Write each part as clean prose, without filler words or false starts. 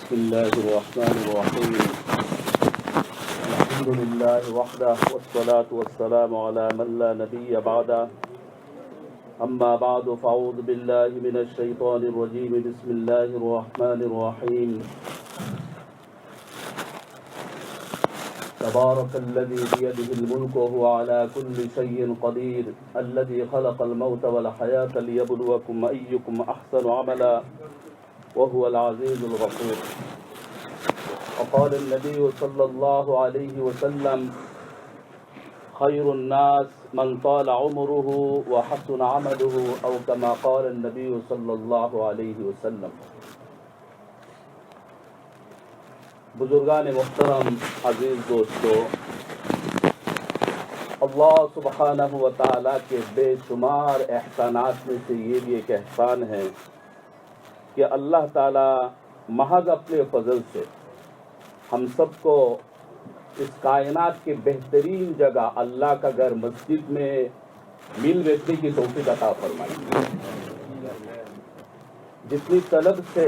بسم الله الرحمن الرحيم الحمد لله وحده والصلاة والسلام على من لا نبي بعده أما بعد فأعوذ بالله من الشيطان الرجيم بسم الله الرحمن الرحيم تبارك الذي بيده الملك وهو على كل شيء قدير الذي خلق الموت والحياة ليبلوكم أيكم أحسن عملا وهو العزيز الغفور وقال النبي صلى الله عليه وسلم خير الناس من طال عمره وحسن عمله أو كما قال النبي صلى الله عليه وسلم. بزرگان محترم، عزیز دوستو، اللہ سبحانہ و تعالیٰ کے بے شمار احسانات میں سے یہ بھی ایک احسان ہے کہ اللہ تعالیٰ محض اپنے فضل سے ہم سب کو اس کائنات کے بہترین جگہ اللہ کا گھر مسجد میں مل بیٹھنے کی توفیق عطا فرمائی. جتنی طلب سے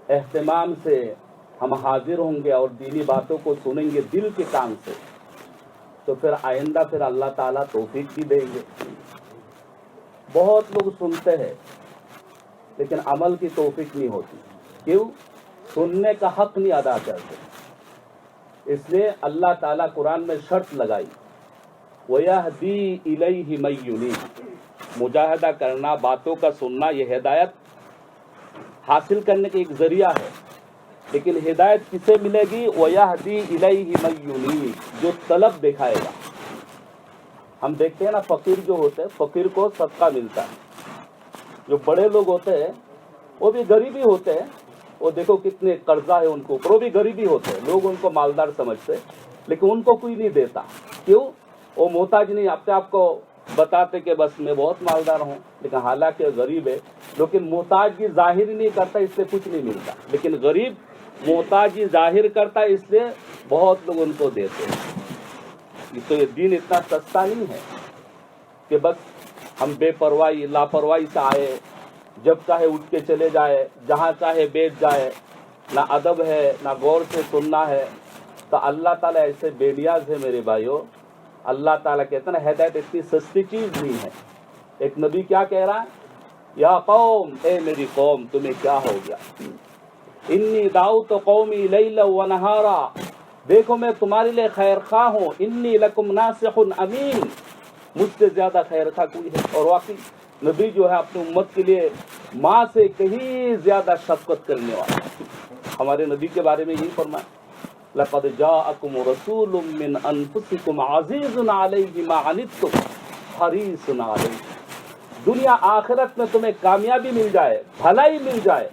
اہتمام سے ہم حاضر ہوں گے اور دینی باتوں کو سنیں گے دل کے کان سے، تو پھر آئندہ اللہ تعالیٰ توفیق بھی دیں گے. بہت لوگ سنتے ہیں لیکن عمل کی توفیق نہیں ہوتی. کیوں؟ سننے کا حق نہیں ادا کرتے. اس لیے اللہ تعالیٰ قرآن میں شرط لگائی وَيَهْدِي إِلَيْهِ مَن يُنِيبُ. مجاہدہ کرنا، باتوں کا سننا، یہ ہدایت حاصل کرنے کا ایک ذریعہ ہے، لیکن ہدایت کسے ملے گی؟ وَيَهْدِي إِلَيْهِ مَن يُنِيبُ، جو طلب دکھائے گا. ہم دیکھتے ہیں نا، فقیر جو ہوتے ہیں فقیر کو صدقہ ملتا ہے. جو بڑے لوگ ہوتے ہیں وہ بھی غریبی ہوتے ہیں، وہ دیکھو کتنے قرضہ ہے ان کو اوپر، وہ بھی غریبی ہوتے ہیں. لوگ ان کو مالدار سمجھتے لیکن ان کو کوئی نہیں دیتا. کیوں؟ وہ محتاج نہیں، اپنے آپ کو بتاتے کہ بس میں بہت مالدار ہوں، لیکن حالانکہ غریب ہے. لیکن محتاجی ظاہر نہیں کرتا، اس سے کچھ نہیں ملتا. لیکن غریب محتاجی ظاہر کرتا ہے، اس لیے بہت لوگ ان کو دیتے ہیں. تو یہ دین اتنا سستا نہیں ہے کہ بس ہم بے پرواہی لاپرواہی سے آئے، جب چاہے اٹھ کے چلے جائے، جہاں چاہے بیٹھ جائے. نہ ادب ہے، نہ غور سے سننا ہے. تو اللہ تعالیٰ ایسے بے نیاز ہے میرے بھائیوں. اللہ تعالیٰ کہتے ہیں نا، ہدایت اتنی سستی چیز نہیں ہے. ایک نبی کیا کہہ رہا ہے؟ یا قوم، اے میری قوم، تمہیں کیا ہو گیا؟ انی دعوت قومی لیلا و نہارا، دیکھو میں تمہارے لیے خیر خواہ ہوں. انی لکم ناصح امین، مجھ سے زیادہ خیر خواہ کوئی ہے؟ اور واقعی نبی جو ہے اپنی امت کے لیے ماں سے کہیں زیادہ شفقت کرنے والا. ہمارے نبی کے بارے میں یہی فرمایا لَقَدْ جَاءَكُمْ رَسُولٌ مِّنْ أَنفُسِكُمْ عَزِيزٌ عَلَيْهِ مَا عَنِتُّمْ حَرِيصٌ عَلَيْكُمْ. دنیا آخرت میں تمہیں کامیابی مل جائے، بھلائی مل جائے،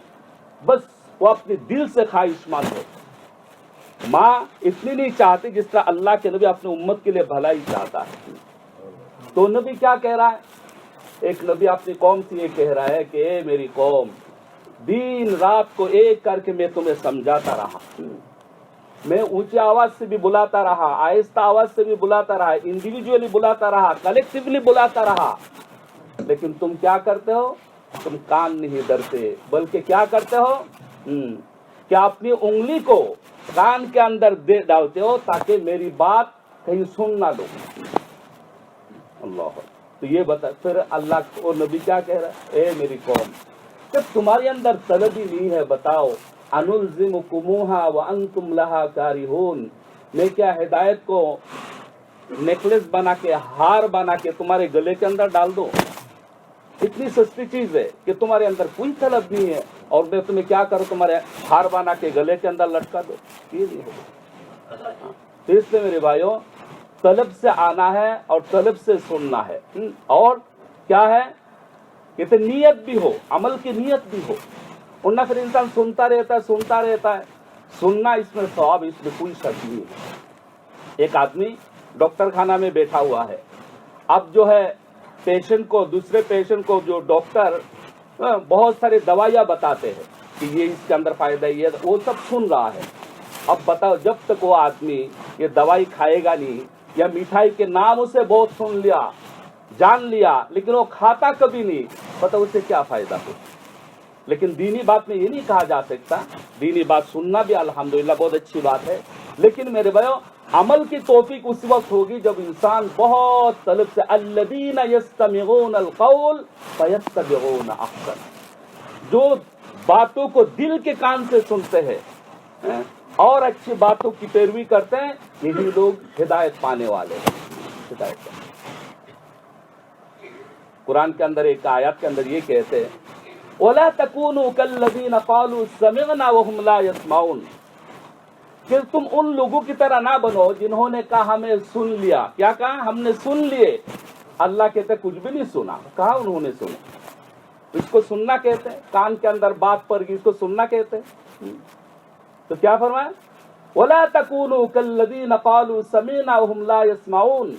بس وہ اپنے دل سے خواہش مند ہو. ماں اتنی نہیں چاہتی جس طرح اللہ کے نبی اپنی امت کے لیے بھلائی چاہتا ہے. تو نبی کیا کہہ رہا ہے؟ ایک نبی اپنی قوم سے یہ کہہ رہا ہے کہ اے میری قوم، دن رات کو ایک کر کے میں تمہیں سمجھاتا رہا. میں اونچی آواز سے بھی بلاتا رہا، آہستہ آواز سے بھی بلاتا رہا، انڈیویجولی بلاتا رہا، کلیکٹیولی بلاتا رہا. لیکن تم کیا کرتے ہو؟ تم کان نہیں دھرتے، بلکہ کیا کرتے ہو؟ کیا اپنی انگلی کو کان کے اندر دے ڈالتے ہو تاکہ میری بات کہیں سن نہ دو. اللہ. تو یہ بتا، پھر اللہ اور نبی کیا کہہ رہا ہے؟ اے میری قوم، جب تمہارے اندر طلب ہی نہیں ہے، بتاؤ انلزمکموہا وانتم لہا کارہون، میں کیا ہدایت کو نیکلس بنا کے، ہار بنا کے تمہارے گلے کے اندر ڈال دو؟ اتنی سستی چیز ہے کہ تمہارے اندر کوئی طلب نہیں ہے اور میں تمہیں کیا کروں، تمہارے ہار بنا کے گلے کے اندر لٹکا دو؟ یہ نہیں ہوگا. تو اس لیے میرے بھائیوں، طلب سے آنا ہے اور طلب سے سننا ہے. اور کیا ہے کہ نیت بھی ہو، عمل کی نیت بھی ہو. ورنہ پھر انسان سنتا رہتا ہے. سننا اس میں ثواب، اس میں کوئی شک نہیں ہے. ایک آدمی ڈاکٹر خانہ میں بیٹھا ہوا ہے. اب جو ہے پیشنٹ کو، دوسرے پیشنٹ کو جو ڈاکٹر بہت سارے دوائیاں بتاتے ہیں کہ یہ اس کے اندر فائدہ، یہ وہ سب سن رہا ہے. اب بتاؤ، جب تک وہ آدمی یہ دوائی کھائے گا نہیں، یا مٹھائی کے نام اسے بہت سن لیا، جان لیا، لیکن وہ کھاتا کبھی نہیں، بتاؤ اسے کیا فائدہ ہو؟ لیکن دینی بات میں یہ نہیں کہا جا سکتا. دینی بات سننا بھی الحمدللہ بہت اچھی بات ہے، لیکن میرے بھائیو عمل کی توفیق اس وقت ہوگی جب انسان بہت طلب سے الذین یستمعون القول فیتبعون احسن، جو باتوں کو دل کے کان سے سنتے ہیں اور اچھی باتوں کی پیروی کرتے ہیں، یہی لوگ ہدایت پانے والے ہیں. ہدایت پانے. قرآن کے اندر ایک آیات کے اندر یہ کہتے ہیں وَلَا تَكُونُوا كَالَّذِينَ قَالُوا سَمِعْنَا وَهُمْ لَا يَسْمَعُونَ، کہ تم ان لوگوں کی طرح نہ بنو جنہوں نے کہا ہمیں سن لیا. کیا کہا؟ ہم نے سن لیے. اللہ کہتے کچھ بھی نہیں سنا. کہا انہوں نے سنا. اس کو سننا کہتے ہیں. کان کے اندر بات پڑ گئی، اس کو سننا کہتے ہیں. تو کیا فرمایا؟ وَلَا تَكُونُوا كَالَّذِينَ قَالُوا سَمِعْنَا وَهُمْ لَا يَسْمَعُونَ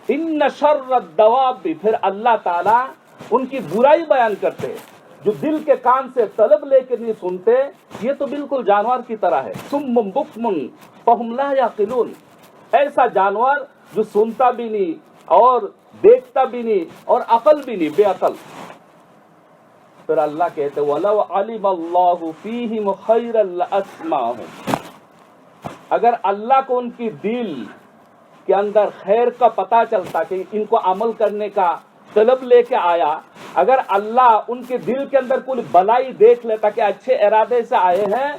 إِنَّ شَرَّ الدَّوَابِ. پھر اللہ تعالیٰ ان کی برائی بیان کرتے ہیں جو دل کے کان سے طلب لے کے نہیں سنتے، یہ تو بالکل جانور کی طرح ہے. صم بکم فہم لا یعقلون، ایسا جانور جو سنتا بھی نہیں اور دیکھتا بھی نہیں اور عقل بھی نہیں، بے عقل. پھر اللہ کہتے وَلَوْ عَلِمَ اللَّهُ فِيهِمْ خَيْرًا لَأَسْمَعَهُمْ، اگر اللہ کو ان کی دل کے اندر خیر کا پتہ چلتا کہ ان کو عمل کرنے کا طلب لے کے آیا، اگر اللہ ان کے دل کے اندر کوئی بلائی دیکھ لیتا کہ اچھے ارادے سے آئے ہیں،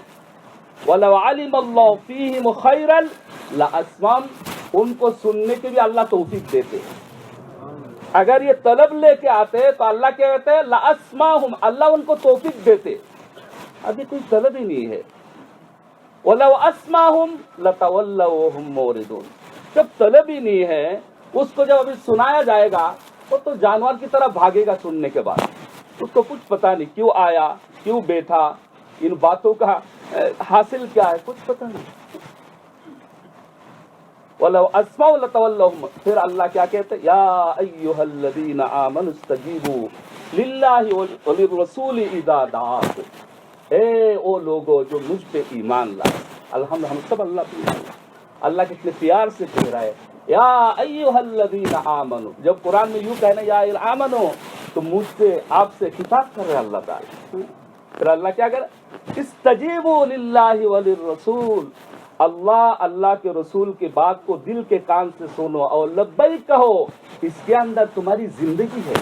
وَلَوْ عَلِمَ اللَّهُ فِيهِمْ خَيْرًا لَأَسْمَعَهُمْ، ان کو سننے کی بھی اللہ توفیق دیتے. اگر یہ طلب لے کے آتے تو اللہ کیا کہتے ہیں لَأَسْمَعَهُمْ، اللہ ان کو توفیق دیتے. ابھی کوئی طلب ہی نہیں ہے. وَلَوْ أَسْمَعَهُمْ لَتَوَلَّوْا وَهُمْ مُعْرِضُونَ، جب طلب ہی نہیں ہے اس کو جب ابھی سنایا جائے گا وہ تو جانور کی طرح بھاگے گا. سننے کے بعد اس کو کچھ پتا نہیں کیوں آیا، کیوں بیٹھا، ان باتوں کا حاصل کیا ہے، کچھ پتا نہیں. وَلَوْ أَسْمَعُوا لَتَوَلَّوْا. پھر اللہ کیا کہتے ہیں یا ایھا الذین آمنوا استجیبوا للہ وللرسول اذا دعاکم. اے او لوگو جو مجھ پہ ایمان لائے. الحمد ہم سب اللہ پہ ایمان لائے. اللہ کتنے پیار سے کہہ رہا ہے یا ایھا الذین آمنوا. جب قرآن میں یوں کہنا یا آمنو تو مجھ سے آپ سے خطاب کر رہے اللہ تعالیٰ. پھر اللہ کیا کر استجیبوا للہ وللرسول، اللہ کے رسول کی بات کو دل کے کان سے سنو اور لبیک کہو، اس کے اندر تمہاری زندگی ہے.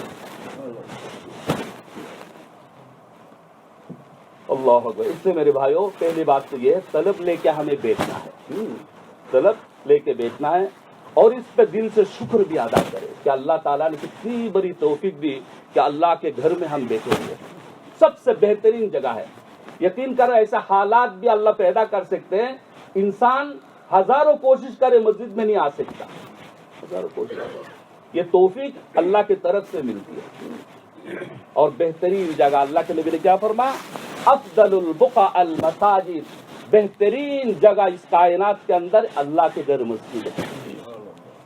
اللہ اکبر. اس سے میرے بھائیوں پہلی بات تو یہ ہے طلب لے کے ہمیں بیٹھنا ہے. طلب لے کے بیٹھنا ہے اور اس پہ دل سے شکر بھی ادا کرے کہ اللہ تعالیٰ نے کتنی بڑی توفیق دی کہ اللہ کے گھر میں ہم بیٹھے ہوئے. سب سے بہترین جگہ ہے. یقین کرو ایسا حالات بھی اللہ پیدا کر سکتے ہیں. انسان ہزاروں کوشش کرے مسجد میں نہیں آ سکتا، ہزاروں کوشش کرے. یہ توفیق اللہ کی طرف سے ملتی ہے. اور بہترین جگہ اللہ کے نبی نے کیا فرمایا افضل البقاء المساجد، بہترین جگہ اس کائنات کے اندر اللہ کے گھر مسجد ہے.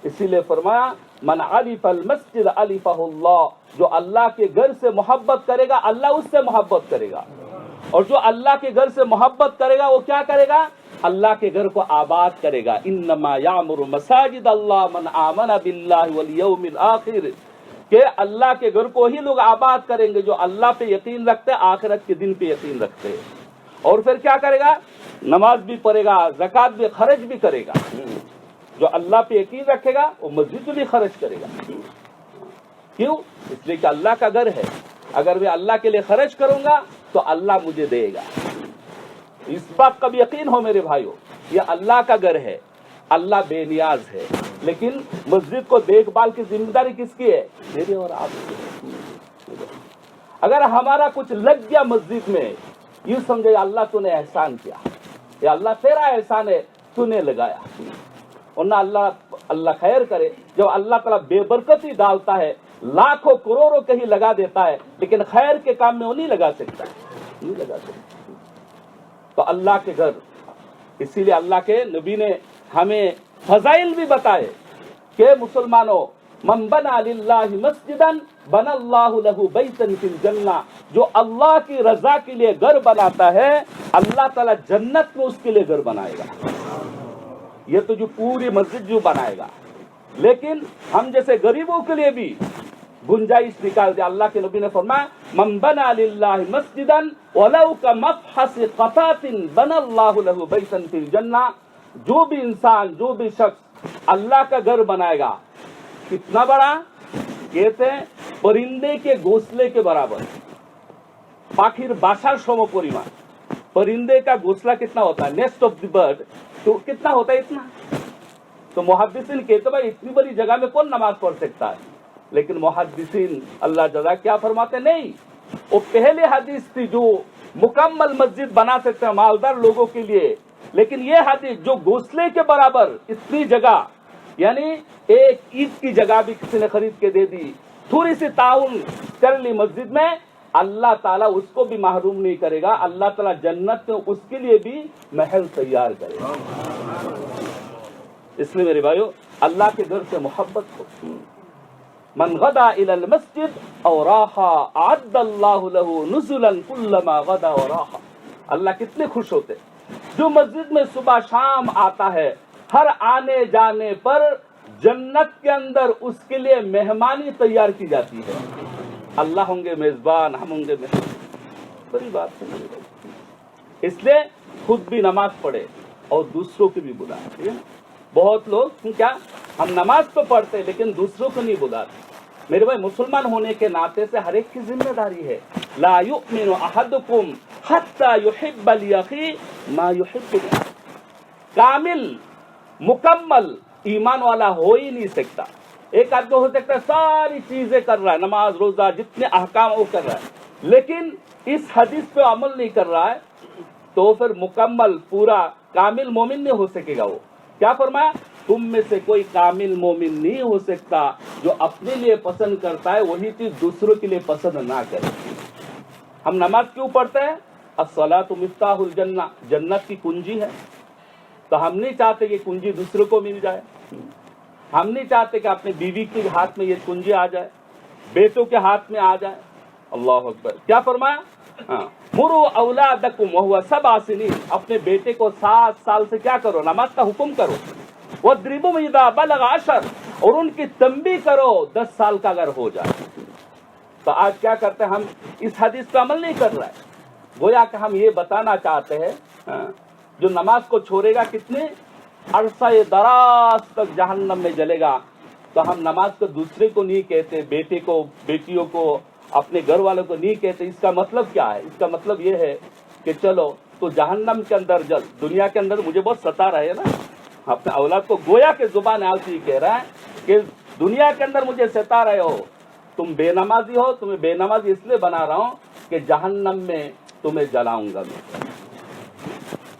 اسی لیے فرمایا من عرف المسجد عرفہ اللہ، جو اللہ کے گھر سے محبت کرے گا اللہ اس سے محبت کرے گا، اور جو اللہ کے گھر سے محبت کرے گا وہ کیا کرے گا اللہ کے گھر کو آباد کرے گا. انما یعمر مساجد اللہ من آمن باللہ والیوم الآخر، کہ اللہ کے گھر کو ہی لوگ آباد کریں گے جو اللہ پہ یقین رکھتے، آخرت کے دن پہ یقین رکھتے ہیں. اور پھر کیا کرے گا نماز بھی پڑھے گا، زکوٰۃ بھی خرچ بھی کرے گا. جو اللہ پہ یقین رکھے گا وہ مسجد بھی خرچ کرے گا. کیوں؟ اس لیے کہ اللہ کا گھر ہے. اگر میں اللہ کے لیے خرچ کروں گا تو اللہ مجھے دے گا. اس بات کا بھی یقین ہو میرے بھائیوں، یہ اللہ کا گھر ہے، اللہ بے نیاز ہے، لیکن مسجد کو دیکھ بھال کی ذمہ داری کس کی ہے؟ میری اور آپ کی. اگر ہمارا کچھ لگ گیا مسجد میں، یوں سمجھے اللہ تو نے احسان کیا، یہ اللہ تیرا احسان ہے، تو نے لگایا. ورنہ اللہ خیر کرے، جب اللہ تعالیٰ بے برکتی ڈالتا ہے لاکھوں کروڑوں کہیں لگا دیتا ہے، لیکن خیر کے کام میں وہ نہیں لگا سکتا، نہیں لگا سکتا. تو اللہ کے گھر، اسی لیے اللہ کے نبی نے ہمیں فضائل بھی بتائے کہ مسلمانوں من بنا للہ مسجدا بنا اللہ لہ بیتا فی الجنہ، جو اللہ کی رضا کے لیے گھر بناتا ہے اللہ تعالیٰ جنت میں اس کے لیے گھر بنائے گا. یہ تو جو پوری مسجد جو بنائے گا، لیکن ہم جیسے غریبوں کے لیے بھی گنجائش نکال دیا. اللہ کے نبی نے فرمایا من بنا للہ مسجدا ولو کمفحص قطعۃ بنى اللہ لہ بیتا فی الجنہ، جو بھی انسان، جو بھی شخص اللہ کا گھر بنائے گا، کتنا بڑا؟ کہتے ہیں پرندے کے گھونسلے کے برابر، پاکھیر باشار سم پریمان۔ پرندے کا گھونسلہ کتنا ہوتا ہے، نیسٹ آف دی برڈ، تو کتنا ہوتا ہے؟ اتنا۔ تو محدثین کہتے بھائی اتنی بڑی جگہ میں کون نماز پڑھ سکتا ہے؟ لیکن محدثین اللہ جزا کیا فرماتے؟ نہیں، وہ پہلے حدیث تھی جو مکمل مسجد بنا سکتے ہیں مالدار لوگوں کے لیے، لیکن یہ حدیث جو گھونسلے کے برابر اتنی جگہ، یعنی ایک عید کی جگہ بھی کسی نے خرید کے دے دی، تھوڑی سی تعاون کر لی مسجد میں، اللہ تعالیٰ اس کو بھی محروم نہیں کرے گا، اللہ تعالیٰ جنت میں اس کے لیے بھی محل تیار کرے گا۔ اس لیے میرے بھائیو اللہ کے گھر سے محبت ہو۔ من غدا الى المسجد او راحا اعد اللہ له نزلا كلما غدا وراحا۔ اللہ کتنے خوش ہوتے جو مسجد میں صبح شام آتا ہے، ہر آنے جانے پر جنت کے اندر اس کے لیے مہمانی تیار کی جاتی ہے۔ اللہ ہوں گے میزبان، ہم ہوں گے مہمان، بڑی بات ہے۔ اس لیے خود بھی نماز پڑھے اور دوسروں کو بھی بلائے، ٹھیک ہے نا؟ بہت لوگ کیا ہم نماز تو پڑھتے لیکن دوسروں کو نہیں بلاتے۔ میرے بھائی مسلمان ہونے کے ناطے سے ہر ایک کی ذمہ داری ہے، لا یؤمن احدکم حتی یحب لاخیہ ما یحب لنفسہ۔ کامل مکمل ایمان والا ہو ہی نہیں سکتا۔ ایک آدمی ہو سکتا ہے ساری چیزیں کر رہا ہے، نماز روزہ جتنے احکام وہ کر رہا ہے، لیکن اس حدیث پہ عمل نہیں کر رہا ہے، تو پھر مکمل پورا کامل مومن نہیں ہو سکے گا۔ وہ کیا فرمایا؟ تم میں سے کوئی کامل مومن نہیں ہو سکتا جو اپنے لیے پسند کرتا ہے وہی چیز دوسروں کے لیے پسند نہ کرے۔ ہم نماز کیوں پڑھتے ہیں؟ الصلاۃ مفتاح الجنہ، جنت کی کنجی ہے، تو ہم نہیں چاہتے کہ کنجی دوسروں کو مل جائے، ہم نہیں چاہتے کہ اپنے بیوی کے ہاتھ میں یہ کنجی آ جائے، بیٹوں کے ہاتھ میں آ جائے۔ اللہ اکبر، کیا فرمایا؟ مروا اولادکم وہو سبع سنین، اپنے بیٹے کو 7 سال سے کیا کرو؟ نماز کا حکم کرو۔ وَاضْرِبُوهُمْ إِذَا بَلَغَ 10، اور ان کی تنبیہ کرو 10 سال کا اگر ہو جائے۔ تو آج کیا کرتے ہیں ہم؟ اس حدیث پہ عمل نہیں کر رہے ہیں۔ گویا کہ ہم یہ بتانا چاہتے ہیں جو نماز کو چھوڑے گا کتنے عرصہ دراز تک جہنم میں جلے گا۔ تو ہم نماز کو دوسرے کو نہیں کہتے، بیٹے کو، بیٹیوں کو، اپنے گھر والوں کو نہیں کہتے۔ اس کا مطلب کیا ہے؟ اس کا مطلب یہ ہے کہ چلو تو جہنم کے اندر جل، دنیا کے اندر مجھے بہت ستا رہے نا، اپنے اولاد کو گویا کہ زبان آل سے کہہ رہا ہے کہ دنیا کے اندر مجھے ستا رہے ہو، تم بے نمازی ہو، تمہیں بے نمازی اس لیے بنا رہا ہوں کہ جہنم میں تمہیں جلاؤں گا میں۔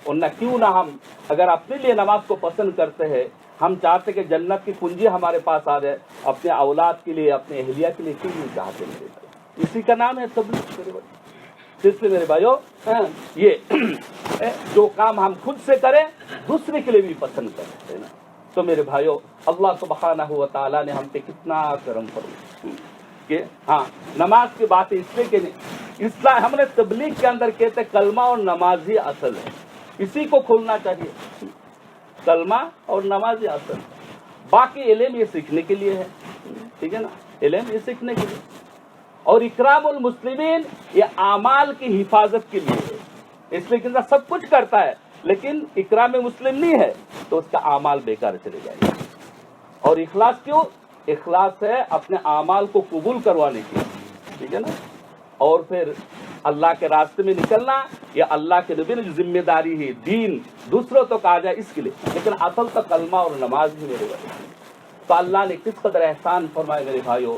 اور نہ کیوں نہ ہم اگر اپنے لیے نماز کو پسند کرتے ہیں، ہم چاہتے کہ جنت کی کنجی ہمارے پاس آ جائے، اپنے اولاد کے لیے، اپنے اہلیہ کے لیے کیوں نہیں چاہتے میرے بھائی؟ اسی کا نام ہے تبلیغ میرے بھائی۔ اس لیے میرے بھائیو یہ جو کام ہم خود سے کریں دوسرے کے لیے بھی پسند کریں نا۔ تو میرے بھائیو اللہ سبحانہ و تعالیٰ نے ہم پہ کتنا کرم فرمایا کہ نماز کی بات اس لیے کہ اسلام ہم نے تبلیغ کے اندر کہتے کلمہ اور نماز ہی اصل ہے، اسی کو کھولنا چاہیے، کلمہ اور نماز ہی اصل ہے، باقی علم یہ سیکھنے کے لیے ہے، ٹھیک ہے نا، علم یہ سیکھنے کے لیے، اور اکرام المسلمین یہ اعمال کی حفاظت کے لیے ہے۔ اس لیے کہ سب کچھ کرتا ہے لیکن اکرام مسلم نہیں ہے تو اس کا اعمال بیکار چلے جائے گا۔ اور اخلاص کیوں؟ اخلاص ہے اپنے اعمال کو قبول کروانے کی، ٹھیک ہے نا، اور پھر اللہ کے راستے میں نکلنا، یا اللہ کے نبی نے جو ذمہ داری ہے دین دوسروں تک آ جائے اس کے لیے، لیکن اصل تو کلمہ اور نماز ہی میرے بھائی۔ تو اللہ نے کس قدر احسان فرمائے میرے بھائیو،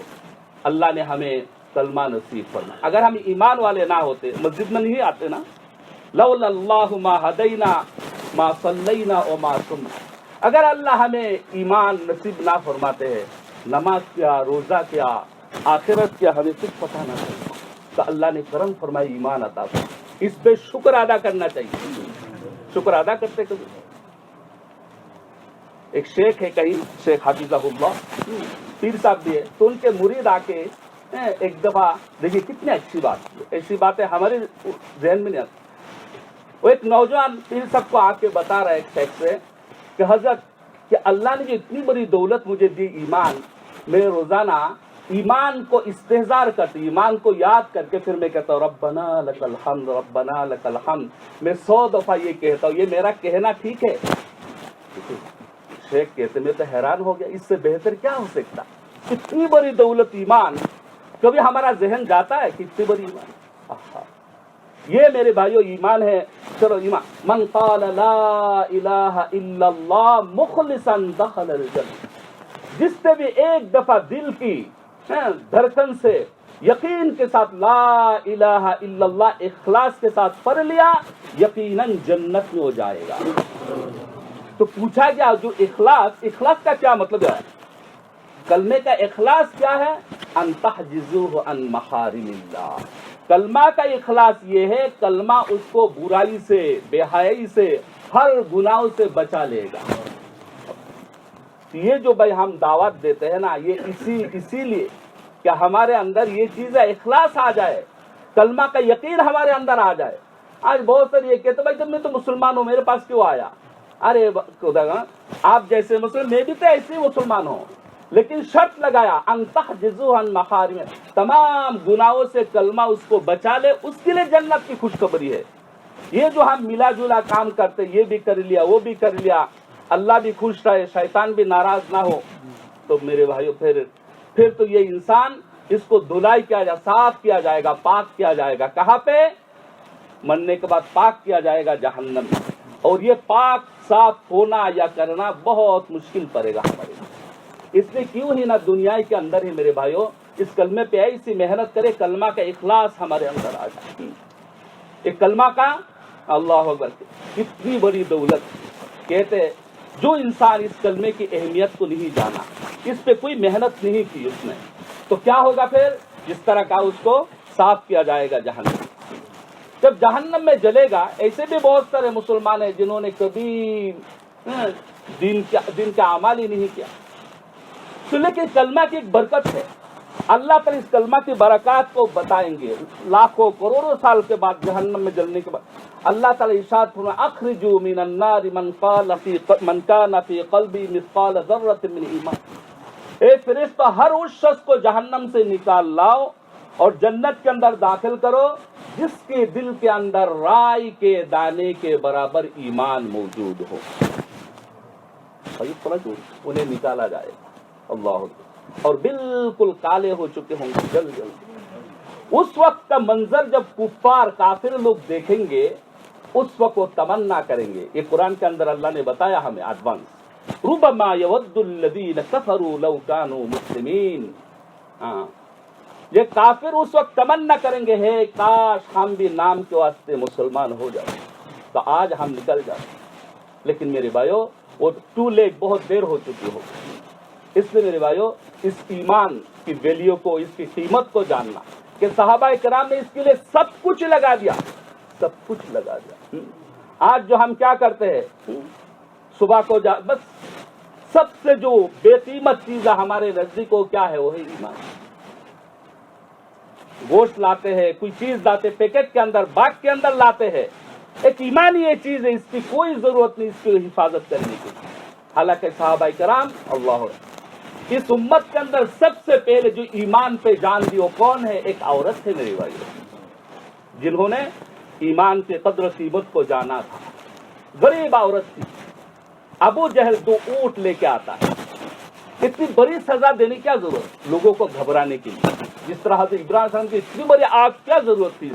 اللہ نے ہمیں کلمہ نصیب فرمایا۔ اگر ہم ایمان والے نہ ہوتے مسجد میں نہیں آتے نا، لولا اللہ ما ہدینا ما صلینا وما صمنا، اگر اللہ ہمیں ایمان نصیب نہ فرماتے ہیں، نماز کیا، روزہ کیا، آخرت کیا ہمیں کچھ پتہ نہ چلتا، تو اللہ نے کرم فرمائی، ایمان عطا فرمایا، اس پہ شکر ادا کرنا چاہیے۔ شکر ادا کرتے کبھی؟ ایک شیخ ہے کہیں، شیخ حفظہ اللہ، پیر صاحب بھی ہے، تو ان کے مرید آ کے ایک دفعہ دیکھیے کتنی اچھی بات، ایسی باتیں ہمارے ذہن میں نہیں آتی۔ وہ ایک نوجوان پیر صاحب کو آ کے بتا رہا ہے ایک شیخ سے کہ حضرت کہ اللہ نے جو اتنی بڑی دولت مجھے دی ایمان، میں روزانہ ایمان کو استحضار کرتے، ایمان کو یاد کر کے پھر میں کہتا ہوں ربنا لکل حمد ربنا لکل حمد، میں 100 دفعہ یہ کہتا ہوں۔ یہ میرا کہنا ٹھیک ہے؟ شیخ کہتے میں تو حیران ہو گیا، اس سے بہتر کیا ہو سکتا؟ کتنی بڑی دولت ایمان، کبھی ہمارا ذہن جاتا ہے کتنی بڑی ایمان؟ یہ میرے بھائیو ایمان ہے۔ چلو ایمان، من قال لا الہ الا اللہ مخلصا دخل الجنہ، جس نے بھی ایک دفعہ دل کی دھڑکن سے یقین کے ساتھ لا الہ الا اللہ اخلاص کے ساتھ پڑھ لیا، یقیناً جنت میں ہو جائے گا۔ تو پوچھا گیا جو اخلاص کا کیا مطلب ہے؟ کلمے کا اخلاص کیا ہے؟ ان تحجزوہ عن محارم اللہ، کلمہ کا اخلاص یہ ہے کلمہ اس کو برائی سے، بے حیائی سے، ہر گناہ سے بچا لے گا۔ یہ جو بھائی ہم دعوت دیتے ہیں نا، یہ اسی لیے کہ ہمارے اندر یہ چیز اخلاص آ جائے، کلمہ کا یقین ہمارے اندر آ جائے۔ آج بہت سارے یہ کہتے بھائی جب میں تو مسلمان ہوں میرے پاس کیوں آیا؟ ارے خدا، آپ جیسے مسلم، میں بھی تو ایسے ہی مسلمان ہوں، لیکن شرط لگایا ان تحجزوا عن محارم، تمام گناہوں سے کلمہ اس کو بچا لے، اس کے لیے جنت کی خوشخبری ہے۔ یہ جو ہم ملا جلا کام کرتے، یہ بھی کر لیا وہ بھی کر لیا، اللہ بھی خوش رہے شیطان بھی ناراض نہ ہو، تو میرے بھائیو پھر تو یہ انسان، اس کو دھلائی کیا جائے، صاف کیا جائے گا، پاک کیا جائے گا۔ کہاں پہ؟ مرنے کے بعد پاک کیا جائے گا جہنم میں۔ اور یہ پاک صاف ہونا یا کرنا بہت مشکل پڑے گا ہمارے لیے۔ اس لیے کیوں ہی نہ دنیا کے اندر ہی میرے بھائیو اس کلمے پہ ایسی محنت کرے، کلمہ کا اخلاص ہمارے اندر آ جائے۔ ایک کلمہ کا اللہ اکبر کتنی بڑی دولت۔ کہتے جو انسان اس کلمے کی اہمیت کو نہیں جانا، اس پہ کوئی محنت نہیں کی اس نے، تو کیا ہوگا پھر؟ جس طرح کا اس کو صاف کیا جائے گا جہنم۔ جب جہنم میں جلے گا، ایسے بھی بہت سارے مسلمان ہیں جنہوں نے کبھی دین کا اعمال ہی نہیں کیا، تو لیکن کلمہ کی ایک برکت ہے، اللہ تعالی اس کلمہ کی برکات کو بتائیں گے لاکھوں کروڑوں سال کے بعد جہنم میں جلنے کے بعد۔ اللہ تعالی ارشاد فرمائے اخرجوا من النار من کان فی قلبی مثقال ذرۃ من ایمان، اے فرشتہ ہر اس شخص کو جہنم سے نکال لاؤ اور جنت کے اندر داخل کرو جس کے دل کے اندر رائی کے دانے کے برابر ایمان موجود ہو۔ انہیں نکالا جائے گا، اللہ اکبر، اور بالکل کالے ہو چکے ہوں گے جلد جلد۔ اس وقت کا منظر جب کفار کافر لوگ دیکھیں گے، اس وقت وہ تمنا کریں گے۔ یہ قرآن کے اندر اللہ نے بتایا ہمیں ایڈوانس، ربما یود الذین کفروا لو کانوا مسلمین۔ یہ کافر اس وقت تمنا کریں گے، ہے کاش ہم بھی نام کے واسطے مسلمان ہو جائیں، تو آج ہم نکل جائیں۔ لیکن میرے بھائیو وہ ٹو لیٹ، بہت دیر ہو چکی ہو۔ اس لیے میرے بھائیو اس ایمان کی ویلیو کو، اس کی قیمت کو جاننا کہ صحابہ کرام نے اس کے لیے سب کچھ لگا دیا، سب کچھ لگا دیا۔ آج جو ہم کیا کرتے ہیں، صبح کو بس سب سے جو بے قیمت چیز ہمارے نزدیک کو کیا ہے، وہی ایمان۔ گوشت لاتے ہیں، کوئی چیز لاتے پیکٹ کے اندر، باغ کے اندر لاتے ہیں، ایک ایمانی یہ چیز ہے، اس کی کوئی ضرورت نہیں اس کی حفاظت کرنے کی۔ حالانکہ صحابہ کرام اللہ اس امت کے اندر سب سے پہلے جو ایمان پہ جان دی وہ کون ہے؟ ایک عورت ہے میرے بھائی، جنہوں نے ایمان کی قدر و قیمت کو جانا تھا۔ غریب عورت تھی، ابو جہل 2 اونٹ لے کے آتا ہے، اتنی بڑی سزا دینے کیا ضرورت لوگوں کو گھبرانے کے لیے؟ جس طرح حضرت ابراہیم السلام کی اتنی بڑی آگ کیا ضرورت تھی؟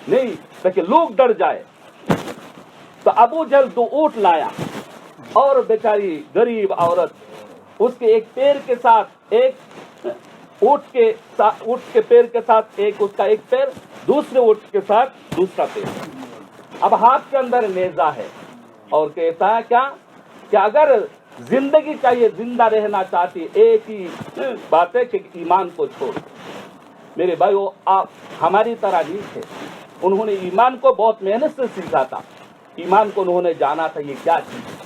نہیں، تاکہ لوگ ڈر جائے۔ تو ابو جہل 2 اونٹ لایا، اور بیچاری غریب عورت اس کے ایک پیر کے ساتھ، ایک اونٹ کے پیر کے ساتھ ایک اس کا ایک پیر، دوسرے اونٹ کے ساتھ دوسرا پیر، اب ہاتھ کے اندر نیزہ ہے، اور کہتا ہے کیا کہ اگر زندگی چاہیے، زندہ رہنا چاہتی، ایک ہی بات ہے کہ ایمان کو چھوڑ۔ میرے بھائیو آپ ہماری طرح نہیں تھے، انہوں نے ایمان کو بہت محنت سے سیکھا تھا، ایمان کو انہوں نے جانا تھا یہ کیا چیز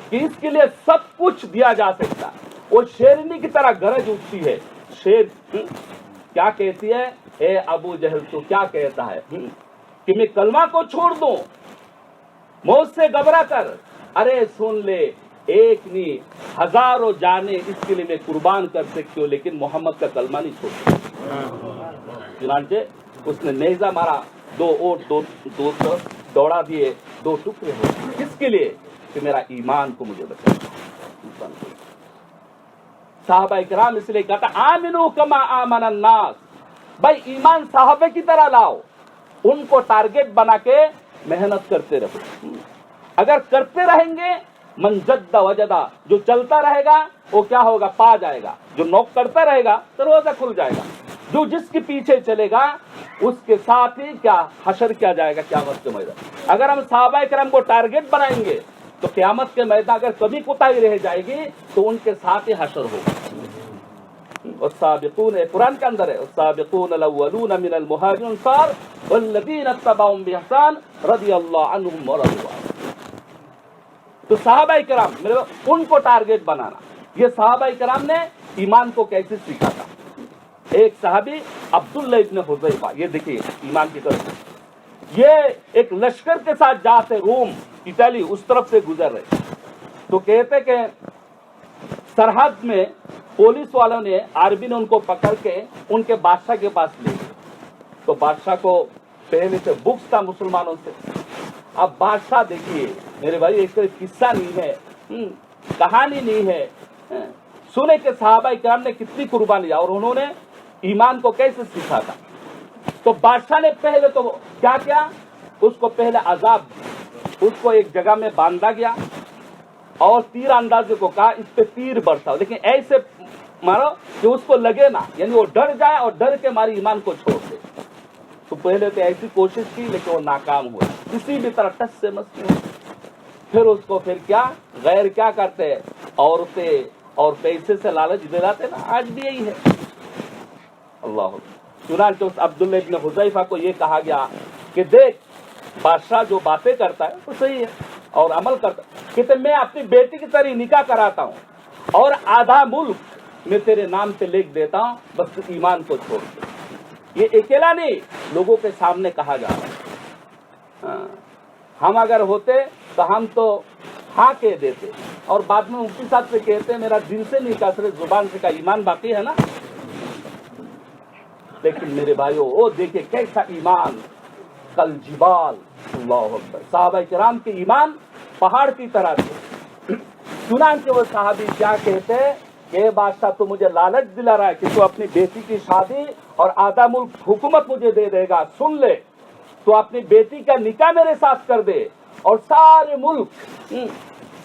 کہ اس کے لیے سب کچھ دیا جا سکتا۔ وہ شیرنی کی طرح گرج اٹھتی ہے، شیر کیا کہتی ہے، اے ابو جہل تو کیا کہتا ہے کہ میں کلمہ کو چھوڑ دوں، موت سے گھبرا کر؟ ارے سن لے، ایک نہیں ہزاروں جانیں اس کے لیے میں قربان کر سکتی ہوں، لیکن محمد کا کلمہ نہیں چھوڑ سکتی۔ چنانچہ اس نے نیزہ مارا، دو اونٹ دو دوڑا دیے، دو ٹکڑے ہو گئے۔ کس کے لیے؟ کہ میرا ایمان کو مجھے بچانا۔ صحابہ کرام اس لیے کہتا آمنو کما آمن الناس، بھائی ایمان صحابہ کی طرح لاؤ، ان کو ٹارگٹ بنا کے محنت کرتے رہو۔ اگر کرتے رہیں گے من جد وجدہ، جو چلتا رہے گا وہ کیا ہوگا؟ پا جائے گا۔ جو نوک کرتا رہے گا دروازہ کھل جائے گا۔ جو جس کے پیچھے چلے گا اس کے ساتھ ہی کیا حشر کیا جائے گا قیامت کے میدان۔ اگر ہم صحابہ کرام کو ٹارگٹ بنائیں گے تو قیامت کے میدان اگر کبھی کوتاہی رہ جائے گی تو ان کے ساتھ ہی حشر ہوگا۔ والسابقون، قرآن کے اندر ہے والسابقون الاولون من المہاجرین والانصار والذین اتبعوهم بإحسان رضی اللہ عنہم ورضوا عنہ۔ تو صحابہ کرام ان کو ٹارگٹ بنانا، یہ صحابہ کرام نے ایمان کو کیسے سیکھا تھا۔ ایک صحابی عبداللہ ابن حذیفہ، یہ دیکھیے ایمان کی طرف، یہ ایک لشکر کے ساتھ جاتے روم اٹلی اس طرف سے گزر رہے، تو کہتے کہ سرحد میں پولیس والوں نے عربی نے ان کو پکڑ کے ان کے بادشاہ کے پاس لے گئے۔ تو بادشاہ کو پہلے سے بغض تھا مسلمانوں سے۔ اب بادشاہ دیکھیے میرے بھائی، ایک قصہ نہیں ہے، کہانی نہیں ہے، سنے کہ صحابہ کرام نے کتنی قربانی اور انہوں نے ایمان کو کیسے سیکھا تھا۔ تو بادشاہ نے پہلے تو کیا کیا، اس کو پہلے عذاب دیا، اس کو ایک جگہ میں باندھا گیا اور تیر اندازے کو کہا اس پہ تیر برساؤ، لیکن ایسے مارو کہ اس کو لگے نا، یعنی وہ ڈر جائے اور ڈر کے ماری ایمان کو چھوڑ دے۔ تو پہلے تو ایسی کوشش کی لیکن وہ ناکام ہوئی، کسی بھی طرح ٹس سے مس نہیں ہوئی۔ پھر اس کو پھر کیا غیر کیا کرتے، عورتیں اور پیسے سے لالچ دلاتے نا، آج بھی یہی ہے۔ اللہ، چنانچہ اس عبداللہ ابن حذیفہ کو یہ کہا گیا کہ دیکھ بادشاہ جو باتیں کرتا ہے تو صحیح ہے اور عمل کرتا ہے، کہتے میں اپنی بیٹی کی طرح نکاح کراتا ہوں اور آدھا ملک میں تیرے نام پہ لکھ دیتا ہوں، بس ایمان کو چھوڑ دے۔ یہ اکیلا نہیں، لوگوں کے سامنے کہا جا رہا ہے۔ ہم اگر ہوتے تو ہم تو ہاں کہہ دیتے اور بعد میں مفتی صاحب سے کہتے میرا دل سے نہیں کہا، صرف زبان سے کہا، ایمان باقی ہے نا۔ لیکن میرے بھائیو وہ دیکھیں کیسا ایمان، کل جبال، اللہ اکبر، صحابہ کرام کے ایمان پہاڑ کی طرح تھے۔ چنانچہ وہ صحابی کیا کہتے کہ بادشاہ تو مجھے لالچ دلا رہا ہے کہ تو اپنی بیٹی کی شادی اور آدھا ملک حکومت مجھے دے دے گا، سن لے، تو اپنی بیٹی کا نکاح میرے ساتھ کر دے اور سارے ملک،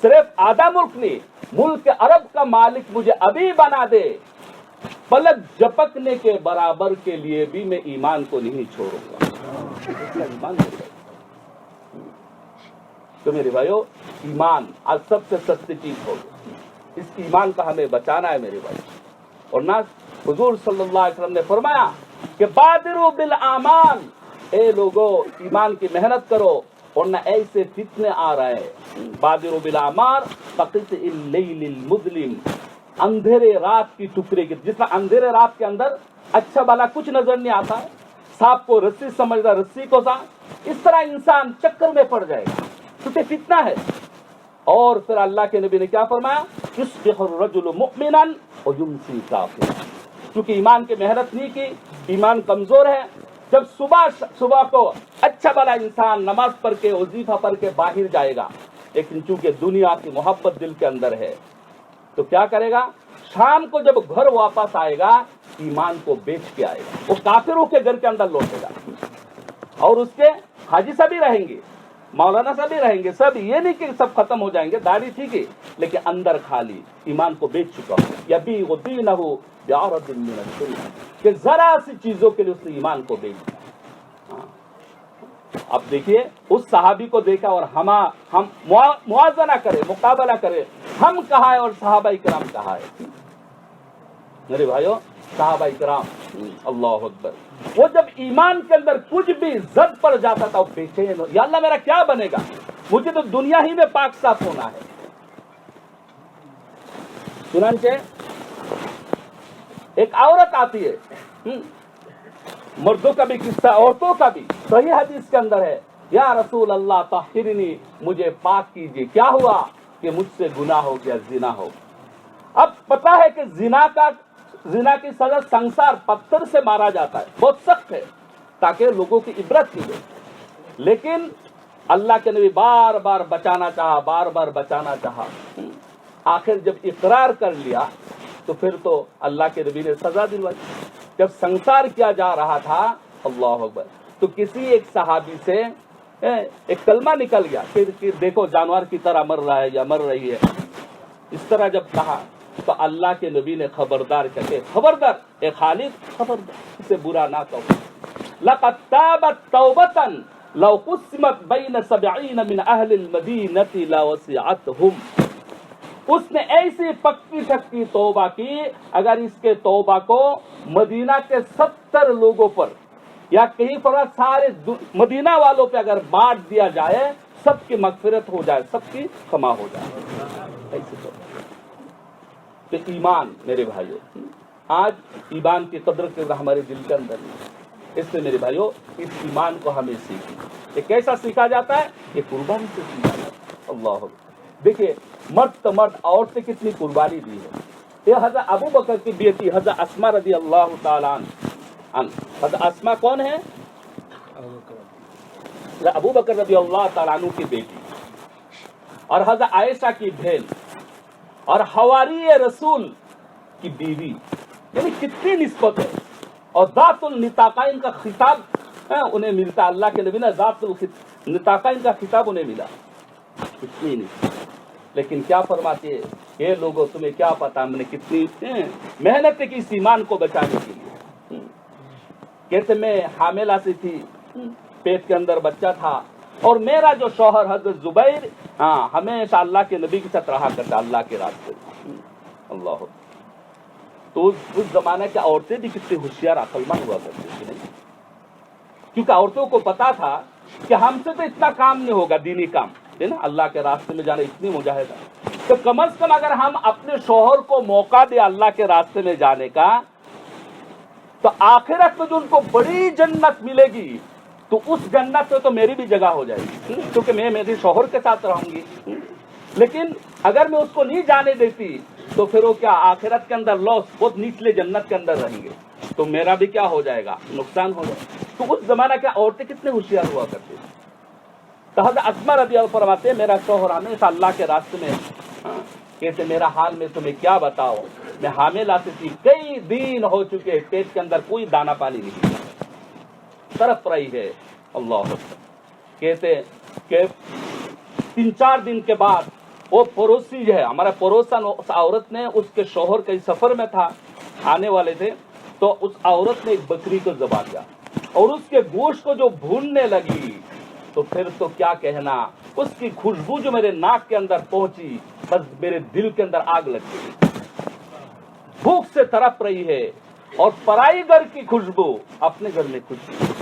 صرف آدھا ملک نہیں، ملک عرب کا مالک مجھے ابھی بنا دے، پلک جھپکنے کے برابر کے لیے بھی میں ایمان کو نہیں چھوڑوں گا۔ اس کا ایمان ہے۔ تو میرے بھائیو ایمان آج سب سے سستی چیز ہو گئی، اس ایمان کا ہمیں بچانا ہے میرے بھائی۔ اور نہ حضور صلی اللہ علیہ وسلم نے فرمایا کہ بادروا بالاعمال، اے لوگو ایمان کی محنت کرو اور نہ ایسے فتنے آ رہے ہیں۔ بادروا بالاعمال فقط اللیل المظلم، اندھیرے رات کی ٹکڑے کی، جس طرح اندھیرے رات کے اندر اچھا بھلا کچھ نظر نہیں آتا ہے، سانپ کو رسی سمجھتا رسی کو سانپ، اس طرح انسان چکر میں پڑ جائے گا کیونکہ فتنہ ہے۔ اور پھر اللہ کے نبی نے کیا فرمایا، یصبح الرجل مؤمنا ویمسی کافرا، کیونکہ ایمان کی محنت نہیں کی، ایمان کمزور ہے۔ جب صبح کو اچھا بھلا انسان نماز پڑھ کے وظیفہ پڑھ کے باہر جائے گا، لیکن چونکہ دنیا کی محبت دل کے اندر ہے تو کیا کرے گا، شام کو جب گھر واپس آئے گا ایمان کو بیچ کے آئے گا، وہ کافروں کے گھر کے اندر لوٹے گا، اور اس کے حاجی سب ہی رہیں گے، مولانا سب ہی رہیں گے، سب یہ نہیں کہ سب ختم ہو جائیں گے، داڑھی ٹھیک ہے لیکن اندر خالی، ایمان کو بیچ چکا ہو، یبیع دینہ بعرض من الدنیا، کہ ذرا سی چیزوں کے لیے اس نے ایمان کو بیچ دیا۔ اب دیکھیے اس صحابی کو دیکھا اور ہم موازنہ کرے، مقابلہ کرے، ہم کہاں ہے اور صحابہ کرام کہاں ہے۔ میرے بھائیو صحابہ کرام، اللہ اکبر، وہ جب ایمان کے اندر کچھ بھی زد پڑ جاتا تھا وہ بے چین، یا اللہ میرا کیا بنے گا، مجھے تو دنیا ہی میں پاک صاف ہونا ہے۔ چنانچہ ایک عورت آتی ہے، مردوں کا بھی قصہ عورتوں کا بھی، صحیح حدیث کے اندر ہے، یا رسول اللہ طہرنی، مجھے پاک کیجیے۔ کیا ہوا کہ مجھ سے گناہ ہو گیا، زنا ہو۔ اب پتا ہے کہ زنا کی سزا سنسار پتھر سے مارا جاتا ہے، بہت سخت ہے، تاکہ لوگوں کی عبرت کی جائے، لیکن اللہ کے نبی بار بار بچانا چاہا، بار بار بچانا چاہا، آخر جب اقرار کر لیا تو پھر تو اللہ کے نبی نے سزا دلوائی۔ جب سنسار کیا جا رہا تھا، اللہ اکبر، تو کسی ایک صحابی سے ایک کلمہ نکل گیا کہ دیکھو جانور کی طرح مر رہا ہے یا مر رہی ہے، اس طرح جب کہا تو اللہ کے نبی نے خبردار کہتے، خبردار اے خالد، خبردار، اسے برا نہ کہو، لقد تابت توبۃ لو قسمت بین 70 من اہل المدینۃ لوسعتہم، اس نے ایسی پکی شکی توبہ کی، اگر اس کے توبہ کو مدینہ کے 70 لوگوں پر یا کہیں پر سارے مدینہ والوں پہ اگر بانٹ دیا جائے، سب کی مغفرت ہو جائے، سب کی کما ہو جائے، ایسی توبہ۔ کہ ایمان میرے بھائیوں، آج ایمان کی قدر کے ہمارے دل کے اندر نہیں، اس سے میرے بھائیوں اس ایمان کو ہمیں سیکھیں۔ یہ کیسا سیکھا جاتا ہے؟ یہ قربانی سے سیکھا جاتا ہے۔ اللہ دیکھیے، مرد عورت سے کتنی قربانی دی ہے۔ یہ حضرت ابو بکر کی بیٹی حضرت اسما رضی اللہ تعالیٰ عنہ، حضرت اسما کون ہے؟ ابو بکر رضی اللہ تعالیٰ عنہ کی بیٹی، اور حضرت عائشہ کی بہن، اور حواری رسول کی بیوی، یعنی کتنی نسبت ہے، اور ذات النطاقین کا خطاب انہیں ملتا، اللہ کے نبی نے ذات النطاقین کا خطاب انہیں ملا، کتنی نسبت۔ لیکن کیا فرماتے ہیں یہ لوگوں، تمہیں کیا پتا ہم نے کتنی محنت کی اس ایمان کو بچانے کے لیے۔ کہتے میں حاملہ سے تھی، پیٹ کے اندر بچہ تھا، اور میرا جو شوہر حضرت زبیر ہمیشہ اللہ کے نبی کے ساتھ رہا کرتا، اللہ کے راستے میں۔ اللہ، تو اس زمانے کی عورتیں بھی کتنی ہوشیار عقل مند ہوا کرتی تھی، نہیں؟ کیونکہ عورتوں کو پتا تھا کہ ہم سے تو اتنا کام نہیں ہوگا، دینی کام ہے نا، اللہ کے راستے میں جانا اتنی مجاہدہ، تو کم از کم اگر ہم اپنے شوہر کو موقع دیں اللہ کے راستے میں جانے کا، تو آخرت میں جو ان کو بڑی جنت ملے گی، تو اس جنت میں تو میری بھی جگہ ہو جائے گی، کیونکہ میں میرے شوہر کے ساتھ رہوں گی۔ لیکن اگر میں اس کو نہیں جانے دیتی تو پھر وہ کیا آخرت کے اندر لاس، بہت نچلے جنت کے اندر رہیں گے، تو میرا بھی کیا ہو جائے گا، نقصان ہو جائے گا۔ تو اس زمانہ کے عورتیں کتنے ہوشیار ہوا کرتی تھیں۔ تو حضرت اسما رضی اللہ فرماتے ہیں میرا شوہر ہمیشہ اللہ کے راستے میں، کہتے میرا حال میں تمہیں کیا بتاؤ، میں حاملہ سے تھی، کئی دن ہو چکے، پیٹ کے اندر کوئی دانہ پانی نہیں، تڑپ رہی ہے۔ اللہ کہتے کہ 3-4 دن کے بعد وہ پڑوسی جو ہے ہمارا پڑوسن، اس عورت نے، اس کے شوہر کئی سفر میں تھا، آنے والے تھے، تو اس عورت نے ایک بکری کو ذبح کیا، اور اس کے گوشت کو جو بھوننے لگی، تو پھر تو کیا کہنا، اس کی خوشبو جو میرے ناک کے اندر پہنچی، بس میرے دل کے اندر آگ لگ گئی، بھوک سے تڑپ رہی ہے، اور پرائی گھر کی خوشبو، اپنے گھر میں خوشبو،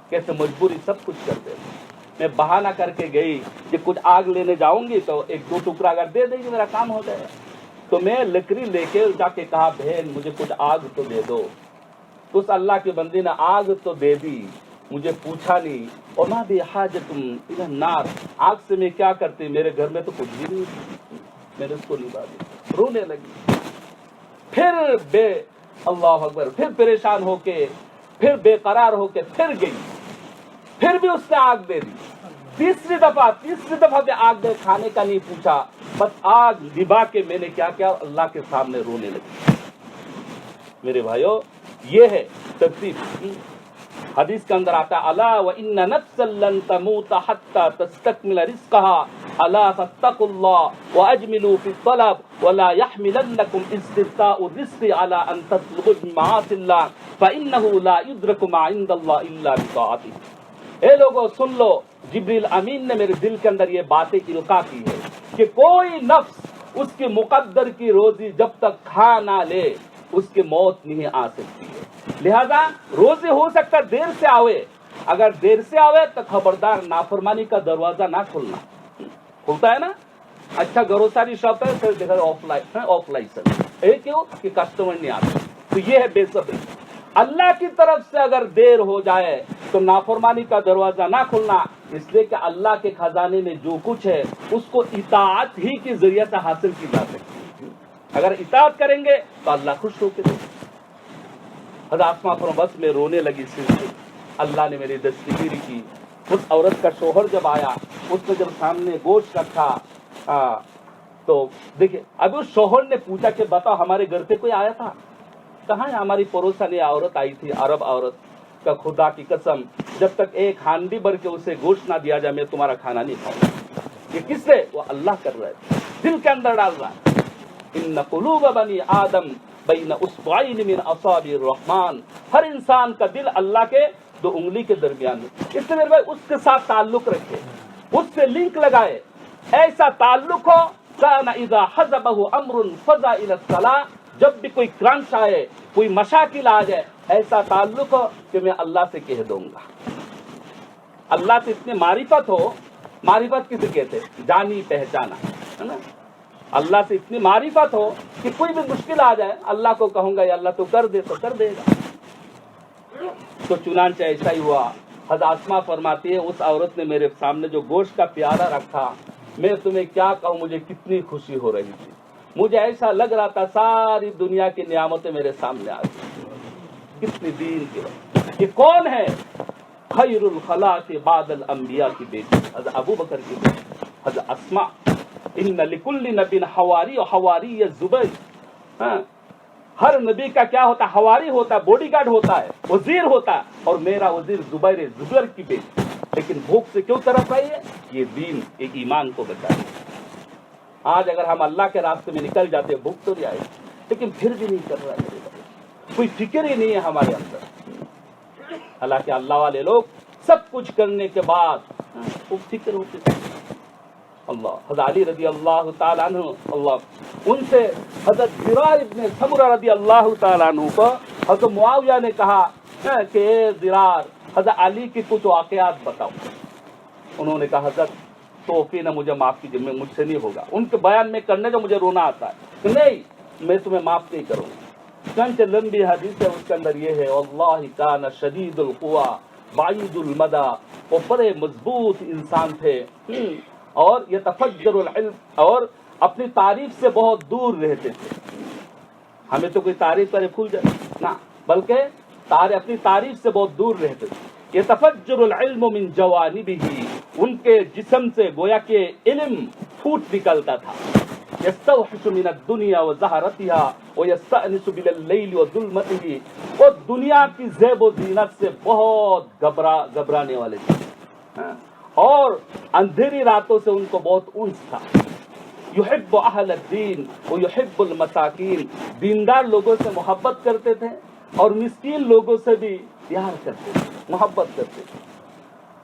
کیسے مجبوری سب کچھ کر دے۔ میں بہانہ کر کے گئی کہ کچھ آگ لینے جاؤں گی تو 1-2 ٹکڑا اگر دے دے گی میرا کام ہو جائے، تو میں لکڑی لے کے جا کے کہا بہن مجھے کچھ آگ تو دے دو، تو اس اللہ کی بندی نے آگ تو دے دی، مجھے پوچھا نہیں، اور ماں بھی حاجت الی النار، آگ سے میں کیا کرتی، میرے گھر میں تو کچھ بھی نہیں، میں نے اس کو نبھا دی، رونے لگی، پھر اللہ اکبر، پھر پریشان ہو کے، پھر بے قرار ہو کے پھر گئی، پھر بھی اس نے آگ دے دی، تیسری دفعہ بھی آگ دے، کھانے کا نہیں پوچھا، بس آگ نبھا کے میں نے کیا کیا، اللہ کے سامنے رونے لگی۔ میرے بھائیو یہ ہے ترتیب، حدیث کے اندر آتا ہے الا وان نفسا لن تموت حتى تستكمل رزقها الا فاتقوا الله واجملوا في الطلب ولا يحملنكم استبطاء الرزق على ان تطلبوا بمعاصي الله فانه لا يدرك ما عند الله الا بطاعته۔ اے لوگو سن لو، جبریل امین نے میرے دل کے اندر یہ باتیں القا کی ہے کہ کوئی نفس اس کے مقدر کی روزی جب تک کھا نہ لے اس کی موت نہیں آ سکتی ہے۔ لہذا روزی ہو سکتا ہے دیر سے آوے، اگر دیر سے آوے تو خبردار نافرمانی کا دروازہ نہ کھولنا، کھلتا ہے نا، اچھا گروسری شاپ ہے پھر دیکھا آف لائسنس، کیوں کہ کسٹمر نہیں آتے، تو یہ ہے بے صبری۔ اللہ کی طرف سے اگر دیر ہو جائے تو نافرمانی کا دروازہ نہ کھلنا، اس لیے کہ اللہ کے خزانے میں جو کچھ ہے اس کو اطاعت ہی کے ذریعے سے حاصل کی جا سکتی ہے۔ اگر اطاعت کریں گے تو اللہ خوش ہو کے دے۔ حضرت آسماء بس میں رونے لگی، اللہ نے میری دستگیری کی۔ اس عورت کا شوہر جب آیا، اس نے جب سامنے گوشت رکھا تو دیکھیں، اب اس شوہر نے پوچھا کہ بتاؤ ہمارے گھر پہ کوئی آیا تھا؟ کہاں ہے؟ ہماری پڑوسن یہ عورت آئی تھی، عرب عورت کا خدا کی قسم جب تک ایک ہانڈی بھر کے اسے گوشت نہ دیا جائے میں تمہارا کھانا نہیں کھاؤں گا۔ یہ کس سے؟ وہ اللہ کر رہا ہے، دل کے اندر ڈال رہا ہے۔ ان قلوب بنی آدم بین اصبعین من اصابع الرحمن، ہر انسان کا دل اللہ کے 2 انگلی کے درمیان میں۔ اس سے میرے بھائی اس کے ساتھ تعلق رکھے، اس سے لنک لگائے، ایسا تعلق ہو کان اذا حزبہ امر فزع الی الصلاۃ، جب بھی کوئی کرنچ آئے، کوئی مشاکل آ جائے، ایسا تعلق ہو کہ میں اللہ سے کہہ دوں گا۔ اللہ سے اتنی معرفت ہو، معرفت کسے کہتے؟ جانی پہچانا، ہے نا؟ اللہ سے اتنی معرفت ہو کہ کوئی بھی مشکل آ جائے اللہ کو کہوں گا یا اللہ تو کر دے، تو کر دے گا۔ تو چنانچہ ایسا ہی ہوا۔ حضرت آسماء فرماتی ہے اس عورت نے میرے سامنے جو گوشت کا پیالہ رکھا، میں تمہیں کیا کہوں، مجھے کتنی خوشی ہو رہی تھی، مجھے ایسا لگ رہا تھا ساری دنیا کی نعمتیں میرے سامنے آ گئی، کتنی دین کی بات۔ یہ کون ہے؟ خیر الخلاق بعد الانبیاء کی بیٹی حضرت ابو بکر کی بیٹی حضرت اسماء۔ ان لکل نبی حواری و حواری الزبیر، ہر نبی کا کیا ہوتا ہے؟ حواری ہوتا ہے، باڈی گارڈ ہوتا ہے، وزیر ہوتا ہے، اور میرا وزیر زبیر کی بیٹی۔ لیکن بھوک سے کیوں طرف آئی ہے؟ یہ دین، یہ ایمان کو بچائے۔ آج اگر ہم اللہ کے راستے میں نکل جاتے بھوک تو نہیں آئے، لیکن پھر بھی نہیں کر رہا ہے، کوئی فکر ہی نہیں ہے ہمارے اندر۔ حالانکہ اللہ والے لوگ سب کچھ کرنے کے بعد وہ فکر ہوتے تھے۔ اللہ حضرت علی رضی اللہ تعالیٰ عنہ، اللہ ان سے حضرت زرار ابن سمرہ رضی اللہ تعالیٰ عنہ کو حضرت معاویہ نے کہا کہ اے زرار، حضرت علی کی کچھ واقعات بتاؤ۔ انہوں نے کہا حضرت توفیق نہ مجھے معاف کیجیے، میں مجھ سے نہیں ہوگا۔ ان کے بیان میں کرنے جو مجھے رونا آتا ہے کہ نہیں، میں تمہیں معاف نہیں کروں گا۔ چنانچہ لمبی حدیث ہے، اس کے اندر یہ ہے واللہ کان شدید القوی بعید المدی، وہ بڑے مضبوط انسان تھے اور یتفجر العلم، اور اپنی تعریف سے بہت دور رہتے تھے۔ ہمیں تو کوئی تعریف کرے پھول جائے نہ، بلکہ اپنی تعریف سے بہت دور رہتے تھے۔ یتفجر العلم من جوانبہ، ان کے جسم سے گویا کہ علم پھوٹ نکلتا تھا۔ یستوحش من الدنیا وزہرتها ویستأنس باللیل وظلمتہ، وہ دنیا کی زیب و زینت سے بہت گھبرانے والے تھے اور اندھیری راتوں سے ان کو بہت انس تھا۔ یحب اہل الدین ویحب المساکین، دیندار لوگوں سے محبت کرتے تھے اور مسکین لوگوں سے بھی پیار کرتے تھے، محبت کرتے تھے۔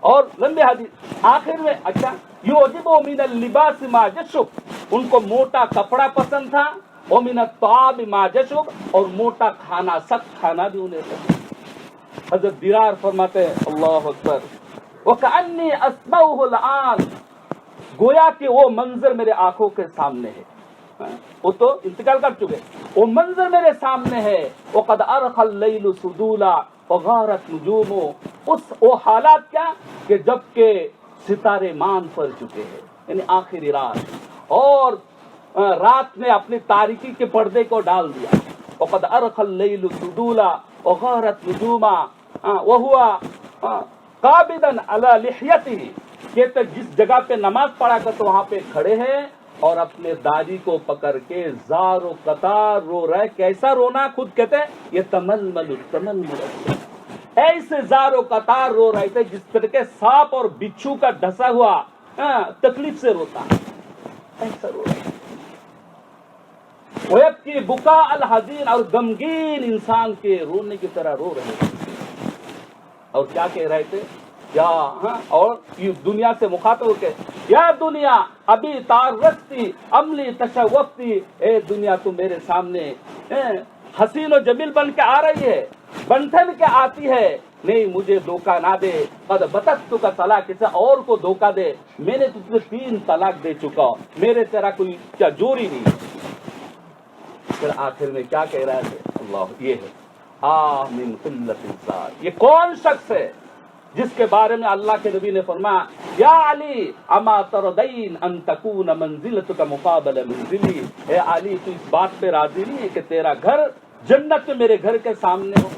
اور لمبے حدیث آخر میں اچھا یعجب من اللباس ما یشب، ان کو موٹا کپڑا پسند تھا، ومن الطعام ما یشب، اور موٹا کھانا، سخت کھانا بھی انہیں پسند۔ حضرت درار فرماتے ہیں اللہ اکبر وَكَأَنِّي أَسْمَعُهُ الْآنَ، گویا کہ وہ منظر میرے آنکھوں کے سامنے ہے، وہ تو انتقال کر چکے، وہ منظر میرے سامنے ہے۔ وَقَدْ أَرْخَ اللَّيْلُ سُدُولًا وَغَارَتْ نُجُومُهُ، وہ حالات کیا کہ جب کہ ستارے مان پڑ چکے ہیں، یعنی آخری رات، اور رات نے اپنی تاریکی کے پردے کو ڈال دیا۔ وَقَدْ أَرْخَ اللَّيْلُ سُدُولًا وَغَارَتْ نُجُومًا وَهُوَ قابضاً علی لحیتہ، کہتے جس جگہ پہ نماز پڑھا کرتے وہاں پہ کھڑے ہیں اور اپنے داڑھی کو پکڑ کے زار و قطار رو رہے۔ کیسا رونا؟ خود کہتے یہ تململ، ایسے زار و قطار رو رہے تھے جس طرح کے سانپ اور بچھو کا ڈھسا ہوا تکلیف سے روتا، ایسا رو رہے۔ وَيَبْكِي بُكَاءَ الْحَزِينَ، اور غمگین انسان کے رونے کی طرح رو رہے تھے۔ اور کیا کہہ رہے تھے؟ اور دنیا سے مخاطب ہو کے، یا دنیا ابھی تعرضتی عملی تشوفتی، اے دنیا تم میرے سامنے حسین و جمیل بن کے آ رہی ہے، بنٹھن کے آتی ہے، نہیں مجھے دھوکہ نہ دے، قد بتت کا طلاق، کسی اور کو دھوکہ دے، میں نے تجھے 3 طلاق دے چکا، میرے تیرا کوئی کیا جوری نہیں۔ پھر آخر میں کیا کہہ رہے تھے؟ اللہ یہ ہے من قلت انسان، یہ کون شخص ہے جس کے بارے میں اللہ کے نبی نے فرمایا یا علی اما تردین ان تکون منزلتک مقابل منزلی، اے علی تو اس بات پہ راضی نہیں ہے کہ تیرا گھر جنت میں میرے گھر کے سامنے ہو؟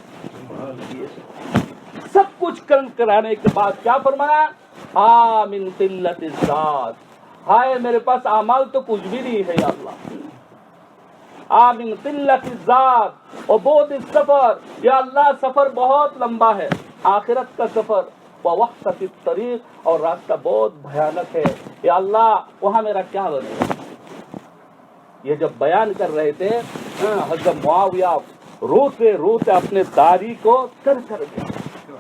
سب کچھ کرانے کے بعد کیا فرمایا؟ من قلت الذات، ہائے میرے پاس اعمال تو کچھ بھی نہیں ہے یا اللہ، من قلت الذات اور بعد السفر، یا اللہ سفر بہت لمبا ہے، آخرت کا سفر، ووحشت الطریق اور راستہ بہت بھیانک ہے، یا اللہ وہاں میرا کیا بنے گا؟ یہ جب بیان کر رہے تھے حضرت معاویہ روتے روتے اپنے داڑھی کو کر کے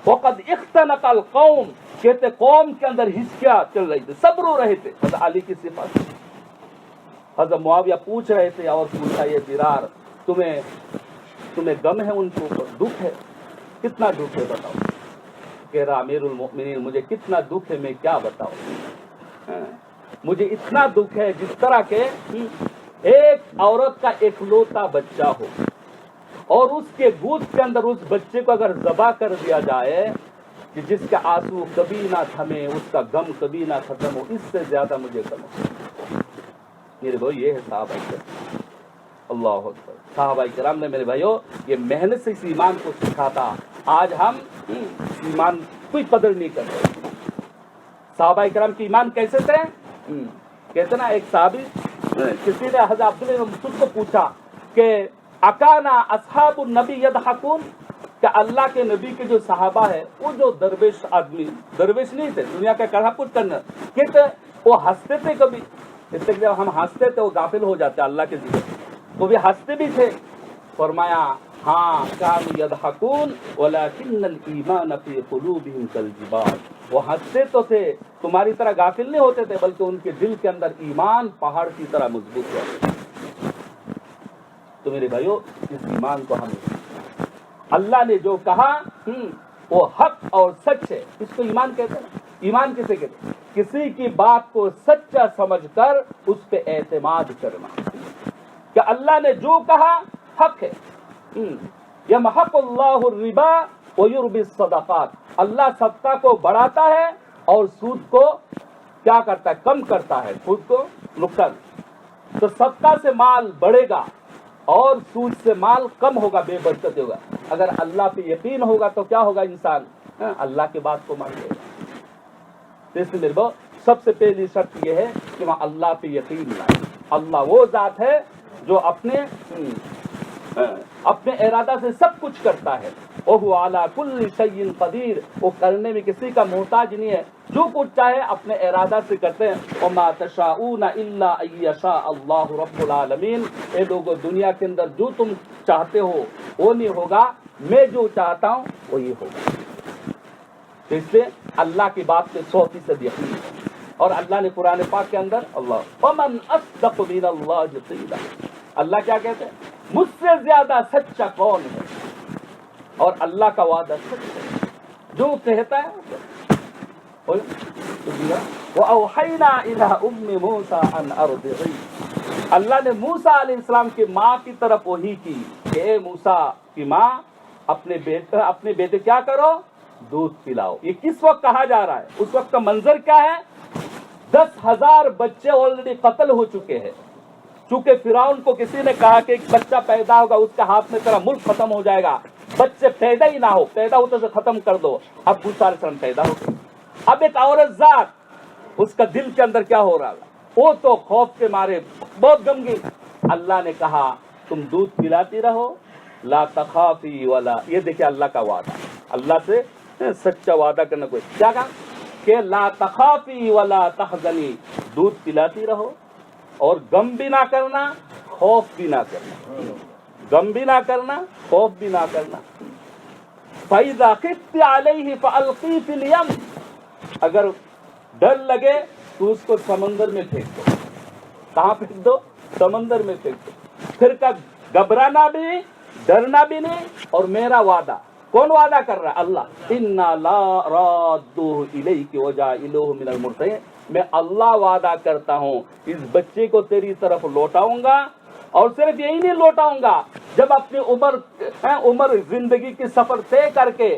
وقد اختنق القوم، کہتے قوم کے اندر ہچکیاں چل رہی تھی، سب رو رہے تھے حضرت علی کی صفات۔ حضرت معاویہ پوچھ رہے تھے اور پوچھا یہ درار تمہیں غم ہے ان کے اوپر، دکھ ہے؟ کتنا دکھ ہے بتاؤ؟ کہہ رہا امیر المؤمنین مجھے کتنا دکھ ہے میں کیا بتاؤں، مجھے اتنا دکھ ہے جس طرح کہ ایک عورت کا اکلوتا بچہ ہو اور اس کے گود کے اندر اس بچے کو اگر ذبح کر دیا جائے کہ جس کا آنسو کبھی نہ تھمے، اس کا غم کبھی نہ ختم ہو، اس سے زیادہ مجھے غم ہو۔ میرے بھائی یہ ہے صحابہ کرام، اللہ اکبر، صحابہ کرام نے میرے بھائیو یہ محنت سے اس ایمان کو سکھاتا۔ آج ہم ایمان کوئی قدر نہیں کرتے۔ صحابہ کرام کی ایمان کیسے تھے؟ کہتے نا ایک صحابی کسی نے حضرت عبداللہ بن مسعود کو پوچھا کہ اکانا اصحاب النبی یضحکون، کہ اللہ کے نبی کے جو صحابہ ہے وہ جو درویش آدمی، درویش نہیں تھے دنیا کا کڑھا کچھ کرنا، کہتے وہ ہنستے تھے کبھی، اس سے جب ہم ہنستے تھے وہ غافل ہو جاتے اللہ کے ذکر، وہ بھی ہنستے بھی تھے۔ فرمایا ہاں کانوا یضحکون ولکن الایمان فی قلوبہم کالجبال، وہ ہنستے تو تھے تمہاری طرح غافل نہیں ہوتے تھے، بلکہ ان کے دل کے اندر ایمان پہاڑ کی طرح مضبوط ہے۔ تو میرے بھائیو اس ایمان کو ہم اللہ نے جو کہا وہ حق اور سچ ہے، اس کو ایمان کہتے ہیں۔ ایمان کسے کہتے ہیں؟ کسی کی بات کو سچا سمجھ کر اس پہ اعتماد کرنا کہ اللہ نے جو کہا حق ہے۔ یمحق اللہ الربا ویربی الصدقات، اللہ صدقہ کو بڑھاتا ہے اور سود کو کیا کرتا ہے؟ کم کرتا ہے، سود کو نقصان۔ تو صدقہ سے مال بڑھے گا اور سود سے مال کم ہوگا، بے برکت ہوگا۔ اگر اللہ پہ یقین ہوگا تو کیا ہوگا؟ انسان اللہ کی بات کو مانے گا۔ اس لیے میرے بھائی سب سے پہلی شرط یہ ہے کہ وہاں اللہ پہ یقین لائے۔ اللہ وہ ذات ہے جو اپنے ارادہ سے سب کچھ کرتا ہے، وَهُوَ عَلَى كُلِّ شَيْءٍ قَدِيرٌ، وہ کرنے میں کسی کا محتاج نہیں ہے، جو کچھ چاہے اپنے ارادہ سے کرتے ہیں۔ وَمَا تَشَاءُونَ إِلَّا أَن يَشَاءَ اللَّهُ رَبُّ الْعَالَمِينَ، اے لوگوں دنیا کے اندر جو تم چاہتے ہو وہ نہیں ہوگا، میں جو چاہتا ہوں وہی ہوگا۔ اس لیے اللہ کی بات پہ 100% یقین ہے۔ اور اللہ نے قرآن پاک کے اندر وَمَنْ أَصْدَقُ مِنَ اللَّهِ قِيلًا، اللہ کیا کہتے ہیں؟ مجھ سے زیادہ سچا کون ہے؟ اور اللہ کا وعدہ سچ ہے، جو کہتا ہے۔ وَأَوْحَيْنَا إِلَىٰ أُمِّ مُوسَىٰ أَنْ أَرْضِعِيهِ، اللہ نے موسیٰ علیہ السلام کی ماں کی طرف وحی کی کہ اے موسیٰ کی ماں اپنے بیٹے کیا کرو؟ دودھ پلاؤ۔ یہ کس وقت کہا جا رہا ہے؟ اس وقت کا منظر کیا ہے؟ 10,000 بچے آلریڈی قتل ہو چکے ہیں، چونکہ فرعون کو کسی نے کہا کہ ایک بچہ پیدا ہوگا اس کے ہاتھ میں تیرا ملک ختم ہو جائے گا، بچے پیدا ہی نہ ہو، پیدا ہوتے سے ختم کر دو۔ اب موسیٰ علیہ السلام پیدا ہو گئے۔ اب ایک عورت ذات، اس کا دل کے اندر کیا ہو رہا ہے؟ وہ تو خوف کے مارے بہت غمگین۔ اللہ نے کہا تم دودھ پلاتی رہو، لا تخافی ولا، یہ دیکھیں اللہ کا وعدہ، اللہ سے سچا وعدہ کرنا کوئی کیا کہا کہ لا تخافی ولا تحزنی، دودھ پلاتی رہو اور غم بھی نہ کرنا، خوف بھی نہ کرنا، غم بھی نہ کرنا، خوف بھی نہ کرنا۔ فَإِذَا خِفْتِ عَلَيْهِ فَأَلْقِي فِي الْيَمِّ، اگر ڈر لگے تو اس کو سمندر میں پھینک دو۔ کہاں پھینک دو؟ سمندر میں پھینک دو۔ پھر کا گھبرانا بھی نہیں، ڈرنا بھی نہیں، اور میرا وعدہ، کون وعدہ کر رہا ہے؟ اللہ، اِنَّا لَا رَادُّهُ إِلَيْكِ وَجَاعِلُهُ مِنَ الْمُرْسَلِينَ، میں اللہ وعدہ کرتا ہوں اس بچے کو تیری طرف لوٹاؤں گا، اور صرف یہی نہیں لوٹاؤں گا، جب اپنی عمر زندگی کی سفر طے کر کے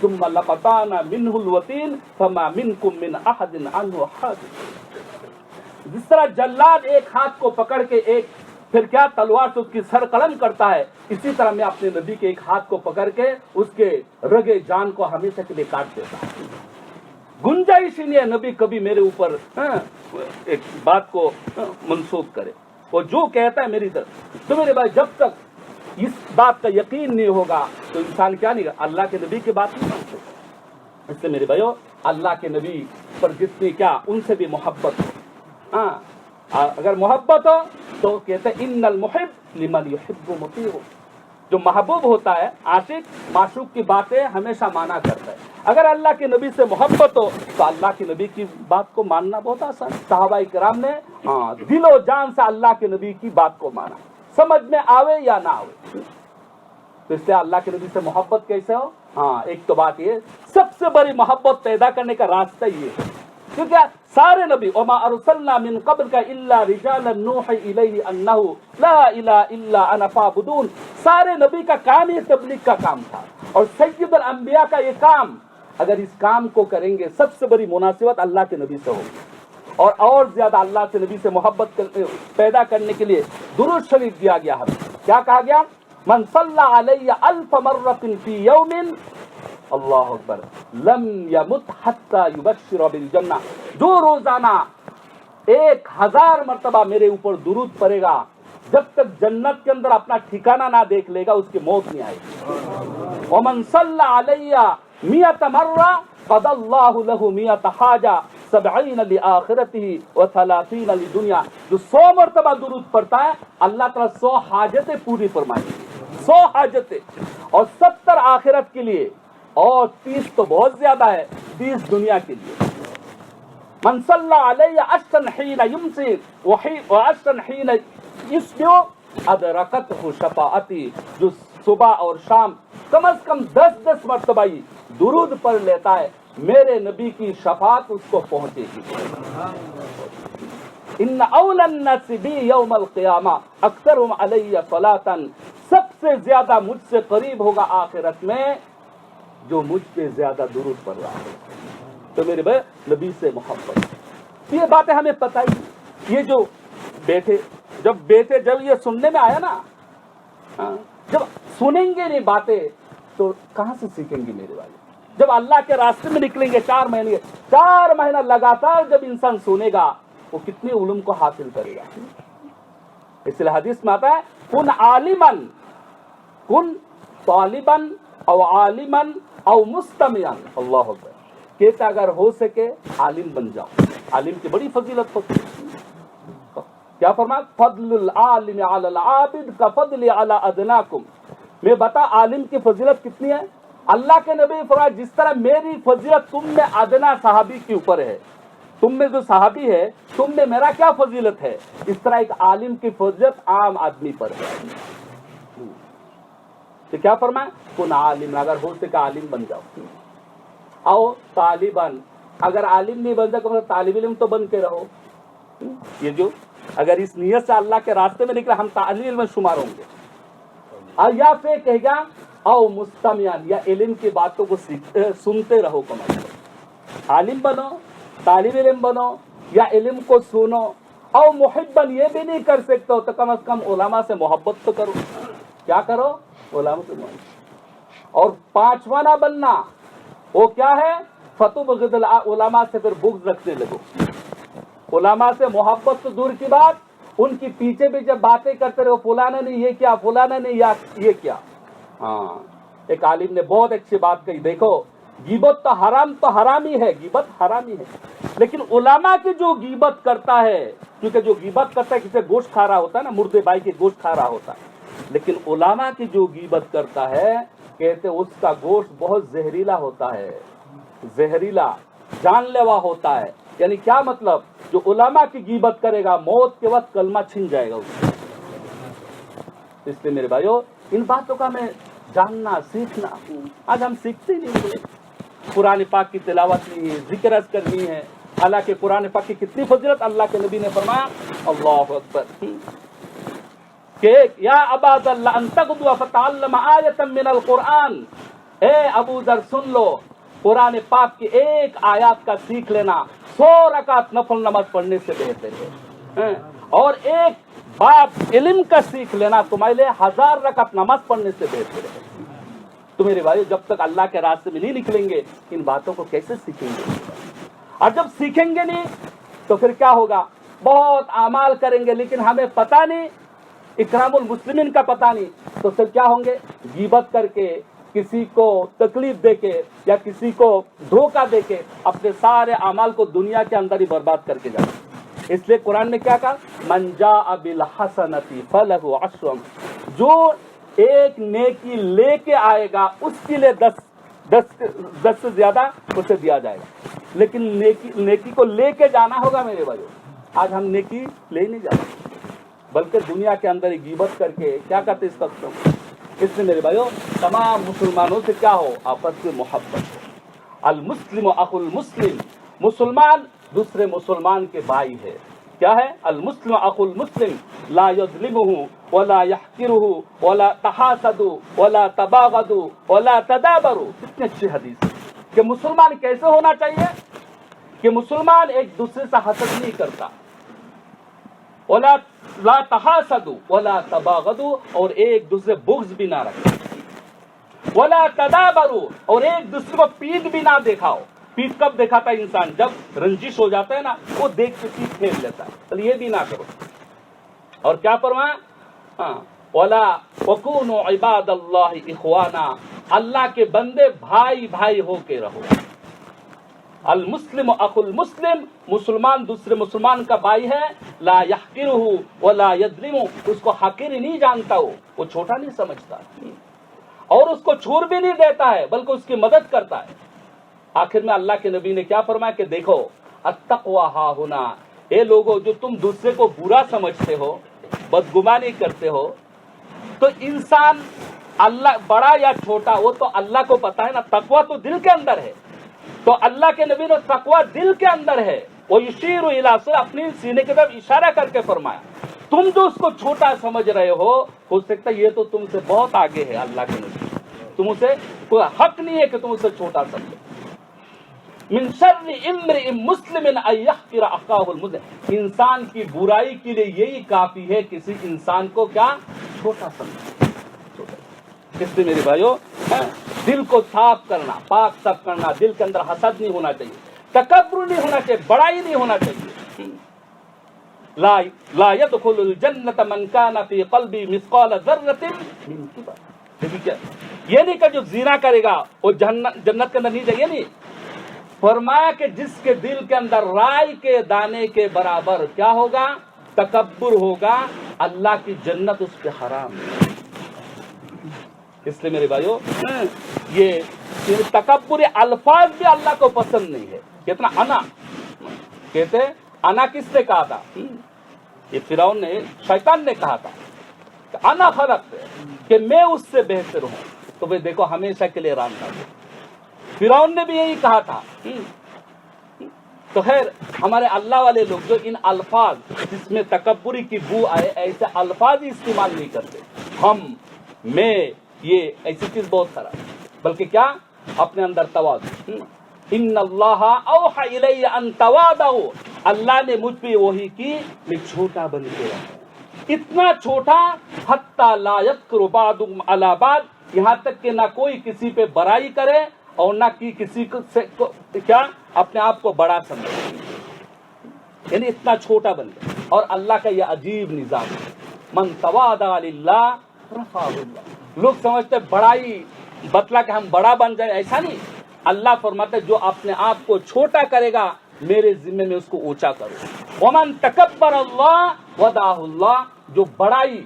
ثم لقطعنا منه الوتين فما منكم من احد عنه حاجز. جس طرح جلاد ایک ہاتھ کو پکڑ کے ایک پھر کیا تلوار سے اس کی سر قلم کرتا ہے، اسی طرح میں اپنے نبی کے ایک ہاتھ کو پکڑ کے اس کے رگے جان کو ہمیشہ کے لیے کاٹ دیتا ہوں. گنجائش ہی نہیں ہے نبی کبھی میرے اوپر ایک بات کو منسوخ کرے. وہ جو کہتا ہے میری طرف. تو میرے بھائی جب تک اس بات کا یقین نہیں ہوگا تو انسان کیا نہیں گا، اللہ کے نبی کی بات نہیں مانتے. اس سے میرے بھائیو اللہ کے نبی پر جتنی کیا ان سے بھی محبت ہو. ہاں اگر محبت ہو تو کہتے ہیں ان المحب لمن یحب مطیع. جو محبوب ہوتا ہے عاشق معشوق کی باتیں ہمیشہ مانا کرتا ہے. اگر اللہ کے نبی سے محبت ہو تو اللہ کے نبی کی بات کو ماننا بہت آسان. صحابہ کرام نے دل و جان سے اللہ کے نبی کی بات کو مانا، سمجھ میں آوے یا نہ آوے. تو اس سے اللہ کے نبی سے محبت کیسے ہو؟ ایک تو بات یہ سب سے بڑی محبت پیدا کرنے کا راستہ یہ ہے، کیونکہ سارے نبی وما ارسلنا من قبل کا الا رجالا نوحی الیہ انہ لا الہ الا انا فاعبدون. سارے نبی کا کام یہ تبلیغ کا کام تھا، اور سید الانبیاء کا یہ کام اگر اس کام کو کریں گے سب سے بڑی مناسبت اللہ کے نبی سے ہوگی. اور زیادہ اللہ سے نبی سے محبت پیدا کرنے کے لیے درود شریف دیا گیا ہے. کیا کہا گیا؟ من صلی علیہ الف مرۃ فی یوم اللہ اکبر لم یمت حتی یبشر بالجنہ. جو روزانہ 1000 مرتبہ میرے اوپر درود پڑے گا جب تک جنت کے اندر اپنا ٹھکانہ نہ دیکھ لے گا اس کی موت نہیں آئے گی. ومن صلی علیہ 100 مرہ قضى اللہ لہ 100 حاجہ 70 لآخرتہ و30 لدنیا. جو 100 مرتبہ درود پڑتا ہے اللہ تعالیٰ 100 حاجتیں پوری فرمائیں گے. 100 حاجتیں اور 70 آخرت کے لیے اور 30 تو بہت زیادہ ہے 30 دنیا کے لیے. من صلی علیہ عشرا حین یمسی وعشرا حین یصبح ادرکتہ شفاعتی. جو صبح اور شام کم از کم 10 مرتبہ درود پڑھ لیتا ہے میرے نبی کی شفاعت اس کو پہنچے گی. ان اول الناس بی یوم القیامہ اکثرهم علی صلاۃ. سب سے زیادہ مجھ سے قریب ہوگا آخرت میں جو مجھ پہ زیادہ درود پڑھ رہا ہے. تو میرے بھائی نبی سے محبت یہ باتیں ہمیں پتہ ہی. یہ جو بیٹھے جب یہ سننے میں آیا نا، جب سنیں گے نہیں باتیں تو کہاں سے سیکھیں گے میرے والے. جب اللہ کے راستے میں نکلیں گے 4 مہینہ لگاتار جب انسان سنے گا وہ کتنے علوم کو حاصل کرے گا. اس لیے حدیث میں آتا ہے کن عالمن کن طالبن او عالمن او مستمعن. اللہ اکبر. کہتا اگر ہو سکے عالم بن جاؤ. عالم کی بڑی فضیلت ہوتی ہے. کیا فرمایا؟ فضل العالم علی العابد کفضل علی ادناکم. میں بتا عالم کی فضیلت کتنی ہے. اللہ کے نبی فرمایا جس طرح میری فضیلت تم میں ادنا صحابی کے اوپر ہے، تم میں جو صحابی ہے تم میں میرا کیا فضیلت ہے، اس طرح ایک عالم کی فضیلت عام آدمی پر ہے. تو کیا فرمایا؟ کن عالم اگر ہو سکے عالم بن جاؤ. او طالبان اگر عالم نہیں بن سکے طالب علم تو بن کے رہو. یہ جو اگر اس نیت سے اللہ کے راستے میں نکلا ہم طالب علم میں شمار ہوں گے. اور یا پھر کہے گا او مستمعان یا علم کی باتوں کو سنتے رہو. کم از کم عالم بنو، طالب علم بنو یا علم کو سنو. او محبن یہ بھی نہیں کر سکتے ہو تو کم از کم علماء سے محبت تو کرو. کیا کرو؟ علماء سے محبت. اور 5واں نہ بننا وہ کیا ہے؟ فتبغض العلماء سے پھر بغض رکھنے لگو. علماء سے محبت تو دور کی بات ان کی پیچھے بھی جب باتیں کرتے رہو فلانا نے یہ کیا فلانا نے یہ کیا. ایک عالم نے بہت اچھی بات کہی. دیکھو غیبت تو حرام ہی ہے، غیبت حرام ہی ہے، لیکن علماء کی جو غیبت کرتا ہے، کیونکہ جو غیبت کرتا ہے کسی گوشت کھا رہا ہوتا ہے نا، مردے بھائی کے گوشت کھا رہا ہوتا ہے، لیکن علماء کی جو غیبت کرتا ہے کہتے اس کا گوشت بہت زہریلا ہوتا ہے، زہریلا جان لیوا ہوتا ہے. یعنی کیا مطلب؟ جو علماء کی غیبت کرے گا موت کے وقت کلمہ چھن جائے گا اس سے. اس لیے میرے بھائیو ان باتوں کا ہمیں جاننا سیکھنا. آج ہم سیکھتے ہی نہیں. قرآن پاک کی تلاوت نہیں ہے، ذکر کرنی ہے. حالانکہ قرآن پاک کی کتنی فضیلت اللہ کے نبی نے فرمایا اللہ اکبر کہ یا عباد اللہ ان تغدوا فتعلم آیۃ من القرآن. اے ابو ذر سن لو، قرآن پاک کی ایک آیات کا سیکھ لینا 100 رکعت نفل نماز پڑھنے سے بہتر ہے، اور ایک بات علم کا سیکھ لینا تمہارے لیے 1000 رکعت نماز پڑھنے سے بہتر ہے۔ تو میرے بھائی، جب تک اللہ کے راستے میں نہیں نکلیں گے ان باتوں کو کیسے سیکھیں گے؟ اور جب سیکھیں گے نہیں تو پھر کیا ہوگا؟ بہت اعمال کریں گے لیکن ہمیں پتہ نہیں، اکرام المسلمین کا پتہ نہیں، تو پھر کیا ہوں گے؟ غیبت کر کے، کسی کو تکلیف دے کے یا کسی کو دھوکہ دے کے اپنے سارے اعمال کو دنیا کے اندر ہی برباد کر کے جاتے۔ اس لیے قرآن نے کیا کہا؟ من جاء بالحسنۃ فلہ عشر، جو ایک نیکی لے کے آئے گا اس کے لیے 10 سے زیادہ اسے دیا جائے گا۔ لیکن نیکی کو لے کے جانا ہوگا میرے بھائیو۔ آج ہم نیکی لے نہیں جاتے بلکہ دنیا کے اندر ہی غیبت کر کے کیا کرتے اس وقت۔ اس لیے میرے بھائیو، تمام مسلمانوں سے کیا ہو؟ آپس میں محبت ہو۔ المسلم اخو المسلم، مسلمان دوسرے مسلمان کے بھائی ہے۔ کیا ہے؟ المسلم اخو المسلم لا یظلمہ ولا یحقرہ ولا تحاسدوا ولا تباغضوا ولا تدابروا۔ کتنی اچھی حدیث ہے کہ مسلمان کیسے ہونا چاہیے؟ کہ مسلمان ایک دوسرے سے حسد نہیں کرتا، ولا لا تحاسدوا ولا تباغضوا، اور ایک دوسرے بغض بھی نہ رکھے، ولا تدابروا، اور ایک دوسرے کو پیٹ بھی نہ دکھاؤ۔ پیٹ کب دکھاتا ہے انسان؟ جب رنجش ہو جاتا ہے نا، وہ دیکھ کے پیٹ پھیر لیتا ہے۔ تو یہ بھی نہ کرو۔ اور کیا فرمایا؟ ولا وکونوا عباد اللہ اخوانا، اللہ کے بندے بھائی بھائی ہو کے رہو۔ المسلم اخو المسلم، مسلمان دوسرے مسلمان کا بھائی ہے۔ لا یحقرہ ولا یظلمہ، اس کو حقیر نہیں جانتا، وہ چھوٹا نہیں سمجھتا، اور اس کو چھوڑ بھی نہیں دیتا ہے بلکہ اس کی مدد کرتا ہے۔ آخر میں اللہ کے نبی نے کیا فرمایا کہ دیکھو التقوی ہا ہونا، اے لوگوں جو تم دوسرے کو برا سمجھتے ہو، بدگمانی کرتے ہو، تو انسان اللہ بڑا یا چھوٹا وہ تو اللہ کو پتا ہے نا، تقوی تو دل کے اندر ہے۔ تو اللہ کے نبی نے تقوی دل کے اندر ہے، وہ یشیر الی صدر، اپنی سینے کی طرف اشارہ کر کے فرمایا تم جو اس کو چھوٹا سمجھ رہے ہو سکتا ہے یہ تو تم سے بہت آگے ہے۔ اللہ کے نبی، تم اسے کوئی حق نہیں ہے کہ تم اسے چھوٹا سمجھو۔ من شر امرئ مسلم ان یحقر اخاہ المسلم، انسان کی برائی کے لیے یہی کافی ہے کسی انسان کو کیا؟ چھوٹا سمجھنا۔ اس لیے میرے بھائیو، دل کو صاف کرنا، پاک صاف کرنا، دل کے اندر حسد نہیں ہونا چاہیے، تکبر نہیں ہونا چاہیے، بڑائی نہیں ہونا چاہیے۔ لا يدخل الجنة من كان في قلبه مثقال ذرة من کبر، یہ نہیں کہ جو زنا کرے گا وہ جنت کے اندر نہیں جائے، نہیں۔ فرمایا کہ جس کے دل کے اندر رائی کے دانے کے برابر کیا ہوگا؟ تکبر ہوگا، اللہ کی جنت اس پہ حرام ہے۔ اس لیے میرے بھائیو، یہ تکبر الفاظ بھی اللہ کو پسند نہیں ہے۔ کتنا انا کہتے، انا کس نے کہا تھا؟ یہ فرعون نے، شیطان نے کہا تھا کہ انا خلق، کہ میں اس سے بہتر ہوں۔ تو وہ دیکھو ہمیشہ کے لیے رام تھا۔ فرعون نے بھی یہی کہا تھا۔ تو خیر ہمارے اللہ والے لوگ جو ان الفاظ جس میں تکبری کی بو آئے ایسے الفاظ ہی استعمال نہیں کرتے، ہم، میں، یہ ایسی چیز بہت خراب، بلکہ کیا؟ اپنے اندر تواضع۔ ان اللہ اوحی الی ان تواضعوا، اللہ نے مجھ پہ وحی کی میں چھوٹا بن کے رہا، اتنا چھوٹا حتی لا یذکر بعضکم علی بعض، یہاں تک کہ نہ کوئی کسی پہ برائی کرے اور نہ کہ کسی کو کیا اپنے آپ کو بڑا سمجھے، یعنی اتنا چھوٹا بن گیا۔ اور اللہ کا یہ عجیب نظام ہے، من تواضع للہ رفعہ اللہ۔ لوگ سمجھتے بڑائی بتلا کہ ہم بڑا بن جائے، ایسا نہیں۔ اللہ فرماتے جو اپنے آپ کو چھوٹا کرے گا میرے ذمے میں اس کو اونچا کرو۔ ومن تکبر اللہ وضعہ اللہ، جو بڑائی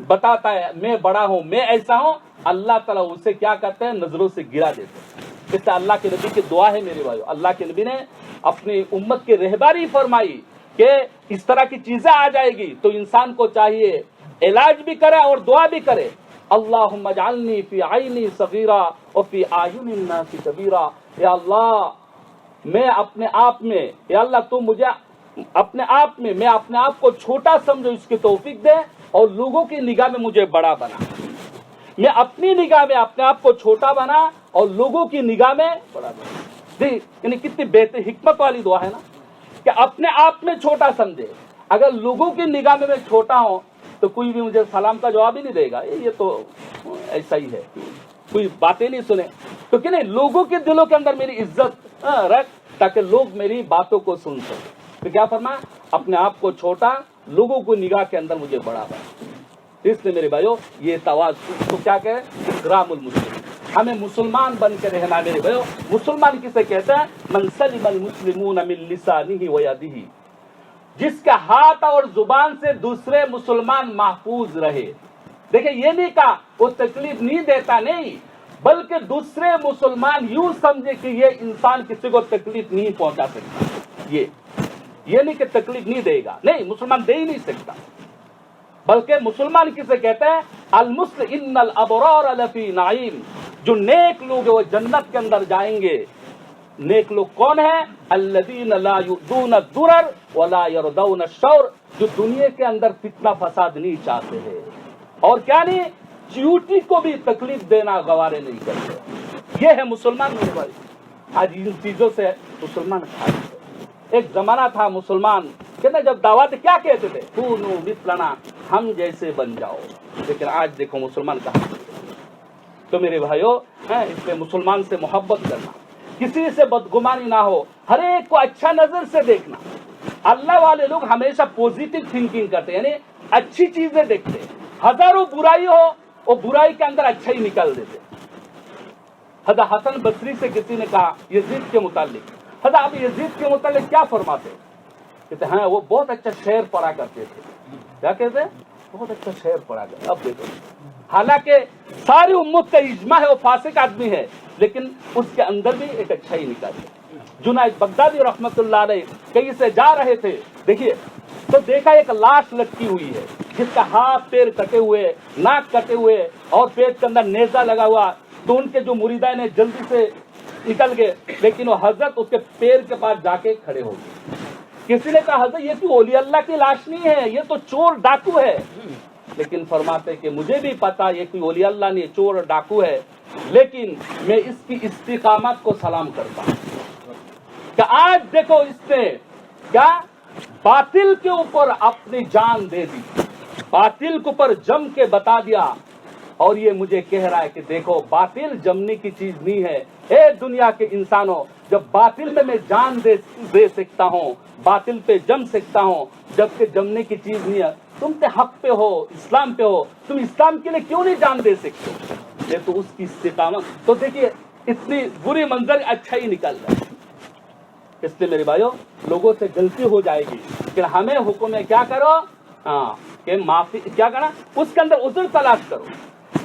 بتاتا ہے میں بڑا ہوں، میں ایسا ہوں، اللہ تعالیٰ اسے کیا کرتے ہیں؟ نظروں سے گرا دیتے ہیں۔ اس سے اللہ کے نبی کی دعا ہے میرے بھائیو، اللہ کے نبی نے اپنی امت کی رہبری فرمائی کہ اس طرح کی چیزیں آ جائے گی تو انسان کو چاہیے علاج بھی کرے اور دعا بھی کرے۔ اللہم اجعلنی فی عینی صغیرہ وفی اعین الناس کبیرہ، یا اللہ میں اپنے آپ میں، یا اللہ تو مجھے اپنے آپ میں، میں اپنے آپ کو چھوٹا سمجھو، اس کی توفیق دے، اور لوگوں کی نگاہ میں مجھے بڑا بنا۔ میں اپنی نگاہ میں اپنے آپ کو چھوٹا بنا اور لوگوں کی نگاہ میں بڑا بنا. یعنی کتنی بہتر حکمت والی دعا ہے نا, کہ اپنے آپ میں چھوٹا سمجھے. اگر لوگوں کی نگاہ میں چھوٹا ہوں تو کوئی بھی مجھے سلام کا جواب ہی نہیں دے گا, یہ تو ایسا ہی ہے, کوئی باتیں نہیں سنے. تو کہ نہیں, لوگوں کے دلوں کے اندر میری عزت رکھ تاکہ لوگ میری باتوں کو سن سکیں. تو کیا فرمایا, اپنے آپ کو چھوٹا, لوگوں کو نگاہ کے اندر مجھے بڑا بنا. اس لیے میرے بھائیو یہ تواضع تو کیا کہے, اکرام المسلم. ہمیں مسلمان بن کے رہنا میرے بھائیو. مسلمان کسے کہتے ہیں, من سلم المسلمون من لسانہ و یدہ, جس کا ہاتھ اور زبان سے دوسرے مسلمان محفوظ رہے. دیکھیں یہ نہیں کہا وہ تکلیف نہیں دیتا, نہیں, بلکہ دوسرے مسلمان یوں سمجھے کہ یہ انسان کسی کو تکلیف نہیں پہنچا سکتا. یہ نہیں کہ تکلیف نہیں دے گا, نہیں, مسلمان دے ہی نہیں سکتا. بلکہ مسلمان کسے کہتے ہیں, المسلم ان الابرار لفی نعیم, جو نیک لوگ ہیں وہ جنت کے اندر جائیں گے. نیک لوگ کون ہیں, الذین لا یؤذون الضرر ولا یرضون الشر, جو دنیا کے اندر فتنہ فساد نہیں چاہتے ہیں اور کیا نہیں, چیوٹی کو بھی تکلیف دینا گوارے نہیں کرتے. یہ ہے مسلمان میرے بھائی. آج ان چیزوں سے مسلمان خالی ہے. ایک زمانہ تھا مسلمان کہتے جب دعوت کیا کہتے تھے, کونوا مثلنا, ہم جیسے بن جاؤ. لیکن آج دیکھو مسلمان کہاں. تو میرے بھائیو اس میں مسلمان سے محبت کرنا, کسی سے بدگمانی نہ ہو, ہر ایک کو اچھا نظر سے دیکھنا. اللہ والے لوگ ہمیشہ پوزیٹو تھنکنگ کرتے, یعنی اچھی چیزیں دیکھتے. ہزاروں برائی ہو, وہ برائی کے اندر اچھا ہی نکال دیتے. حضرت حسن بصری سے کسی نے کہا یزید کے متعلق, حضرت آپ یزید کے متعلق کیا فرماتے؟ کہتے ہیں وہ بہت اچھا شعر پڑھا کرتے تھے. کیا کہتے ہیں, بہت اچھا شعر پڑھا کرتے. اب دیکھو, حالانکہ ساری امت کا اجماع ہے وہ فاسق آدمی ہے, لیکن اس کے اندر بھی ایک اچھا ہی نکالے. جنید بغدادی رحمت اللہ علیہ کہیں سے جا رہے تھے, دیکھیے تو دیکھا ایک لاش لٹکی ہوئی ہے جس کا ہاتھ پیر کٹے ہوئے, ناک کٹے ہوئے اور پیٹ کے اندر نیزہ لگا ہوا. تو ان کے جو مریدان نے جلدی سے نکل گئے, لیکن وہ حضرت اس کے پیر کے پاس جا کے کھڑے ہو گئے. کسی نے کہا حضرت یہ تو اولی اللہ کی لاش نہیں ہے, یہ تو چور ڈاکو ہے. لیکن فرماتے کہ مجھے بھی پتا یہ کوئی اولی اللہ نہیں, چور اور ڈاکو ہے, لیکن میں اس کی استقامت کو سلام کرتا ہوں کہ آج دیکھو اس نے کیا باطل کے اوپر اپنی جان دے دی, باطل کے اوپر جم کے بتا دیا. اور یہ مجھے کہہ رہا ہے کہ دیکھو باطل جمنے کی چیز نہیں ہے. اے دنیا کے انسانوں, جب باطل میں جان دے سکتا ہوں, باطل پہ جم سکتا ہوں, جبکہ جمنے کی چیز نہیں ہے. تم پہ حق پہ ہو, اسلام پہ ہو, تم اسلام کے لیے کیوں نہیں جان دے سکتے؟ یہ تو اس کی استقامت. تو دیکھیے اتنی بری منظر اچھا ہی نکل رہا ہے. اس لیے میرے بھائیو لوگوں سے غلطی ہو جائے گی, کہ ہمیں حکم ہے کیا کرو, کہ معافی کیا کرنا, اس کے اندر عذر تلاش کرو.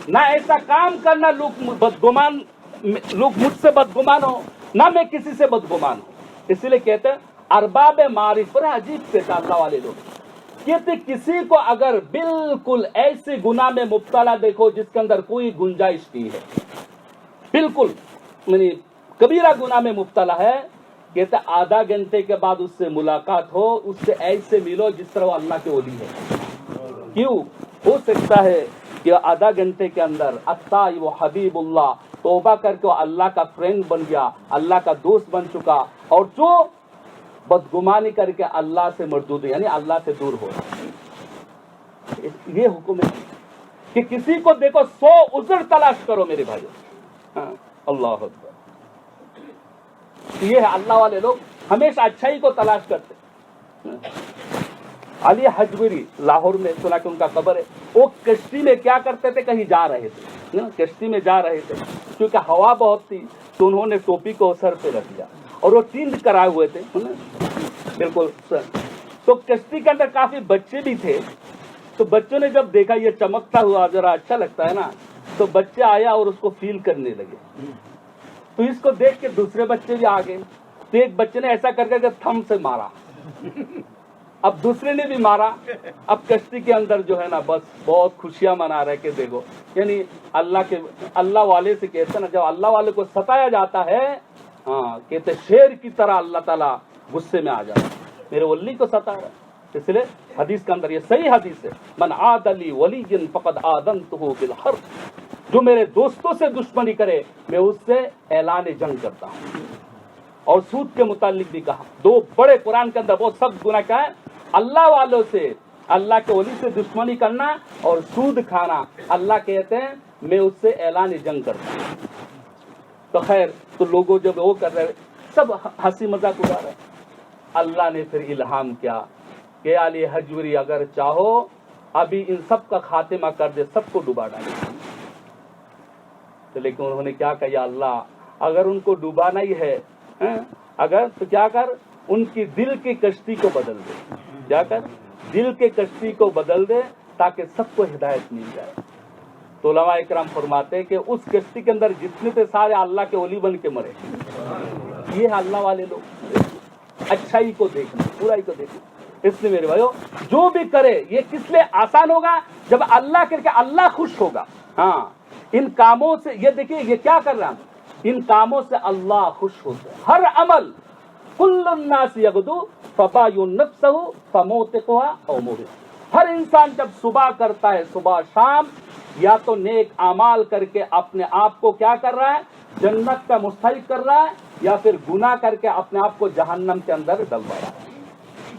نہ ایسا کام کرنا لوگ مجھ سے بدگمان ہو, نہ میں کسی سے بدگمان ہوں. اسی لیے کہتے ہیں ارباب معارف پر عجیب کہتا اللہ والے لوگ کہتے کسی کو اگر بالکل ایسے گناہ میں مبتلا دیکھو جس کے اندر کوئی گنجائش نہیں ہے, بالکل یعنی کبیرہ گناہ میں مبتلا ہے, کہتے آدھا گھنٹے کے بعد اس سے ملاقات ہو, اس سے ایسے ملو جس طرح وہ اللہ کے ولی ہے. کیوں ہو سکتا ہے کہ آدھا گھنٹے کے اندر التائب حبیب اللہ توبہ کر کے اللہ کا فرینڈ بن گیا, اللہ کا دوست بن چکا, اور جو بدگمانی کر کے اللہ سے مردود یعنی اللہ سے دور ہو رہا. یہ حکم ہے کہ کسی کو دیکھو 100 عذر تلاش کرو میرے بھائیو. اللہ اکبر. یہ ہے اللہ والے لوگ ہمیشہ اچھائی کو تلاش کرتے. علی حجویری لاہور میں سنا کہ ان کا قبر ہے, وہ کشتی میں کیا کرتے تھے, کہیں جا رہے تھے, کشتی میں جا رہے تھے, کیونکہ ہوا بہت تھی تو انہوں نے ٹوپی کو سر پہ رکھ دیا, اور وہ چینج کرائے ہوئے تھے بالکل سر. تو کشتی کے اندر کافی بچے بھی تھے, تو بچوں نے جب دیکھا یہ چمکتا ہوا ذرا اچھا لگتا ہے نا, تو بچے آیا اور اس کو فیل کرنے لگے. تو اس کو دیکھ کے دوسرے بچے بھی آ گئے, تو ایک بچے نے ایسا کر کے تھم سے مارا, اب دوسرے نے بھی مارا. اب کشتی کے اندر جو ہے نا بس بہت خوشیاں منا رہے کہ دیکھو, یعنی اللہ والے سے کہتے نا, جب اللہ والے کو ستایا جاتا ہے, کہتے شیر کی طرح اللہ تعالیٰ غصے میں آ جاتا ہے, میرے ولی کو ستا رہا ہے. اس لیے حدیث کے اندر یہ صحیح حدیث ہے، من عاد لی ولی فقد آذنتہ بالحرب، جو میرے دوستوں سے دشمنی کرے میں اس سے اعلان جنگ کرتا ہوں۔ اور سود کے متعلق بھی کہا، دو بڑے قرآن کے اندر بہت سخت گناہ کیا ہے، اللہ والوں سے، اللہ کے ولی سے دشمنی کرنا اور سود کھانا۔ اللہ کہتے ہیں میں اس سے اعلان جنگ کرتا ہوں۔ تو خیر، تو لوگوں جب وہ کر رہے سب ہنسی مذاق اڑا رہے، اللہ نے پھر الہام کیا کہ علی حجوری اگر چاہو ابھی ان سب کا خاتمہ کر دے، سب کو ڈبا ڈالے۔ تو لیکن انہوں نے کیا کہا، یا اللہ اگر ان کو ڈوبانا ہی ہے اگر تو کیا کر، ان کی دل کی کشتی کو بدل دے، کیا کر، دل کے کشتی کو بدل دے تاکہ سب کو ہدایت مل جائے۔ تو علماء اکرام فرماتے ہیں کہ اس کشتی کے اندر جتنے تھے سارے اللہ کے ولی بن کے مرے۔ یہ ہے اللہ والے لوگ، اچھائی کو دیکھنا، برائی کو دیکھنا۔ اس لیے میرے بھائیو جو بھی کرے یہ کس لیے آسان ہوگا، جب اللہ کر کے اللہ خوش ہوگا۔ ہاں، ان کاموں سے یہ دیکھیے یہ کیا کر رہا ہوں، ان کاموں سے اللہ خوش ہوتا ہے۔ ہر عمل کل الناس یغدو فبایع نفسہ فموتقها او موہق، ہر انسان جب صبح کرتا ہے، صبح شام، یا تو نیک اعمال کر کے اپنے آپ کو کیا کر رہا ہے، جنت کا مستحق کر رہا ہے، یا پھر گناہ کر کے اپنے آپ کو جہنم کے اندر ڈلوا رہا ہے۔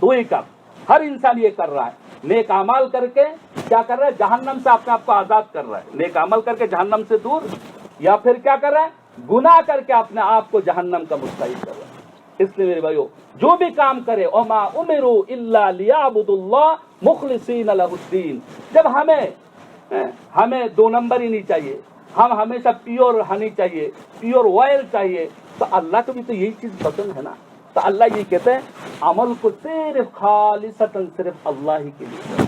دو ہی کام ہر انسان یہ کر رہا ہے، نیک اعمال کر کے کیا کر رہا ہے، جہنم سے اپنے آپ کو آزاد کر رہا ہے، نیک عمل کر کے جہنم سے دور، یا پھر کیا کر رہا ہے، گناہ کر کے اپنے آپ کو جہنم کا مستحق کر رہا ہے۔ اس لیے میرے بھائیو جو بھی کام کرے، وما امروا الا لیعبدوا اللہ مخلصین لہ الدین، جب ہمیں دو نمبر ہی نہیں چاہیے، ہم ہمیشہ پیور ہنی چاہیے، پیور آئل چاہیے، تو اللہ کو بھی تو یہی چیز پسند ہے نا۔ تو اللہ یہ کہتے ہیں عمل کو صرف خالصتاً صرف اللہ ہی کے لیے۔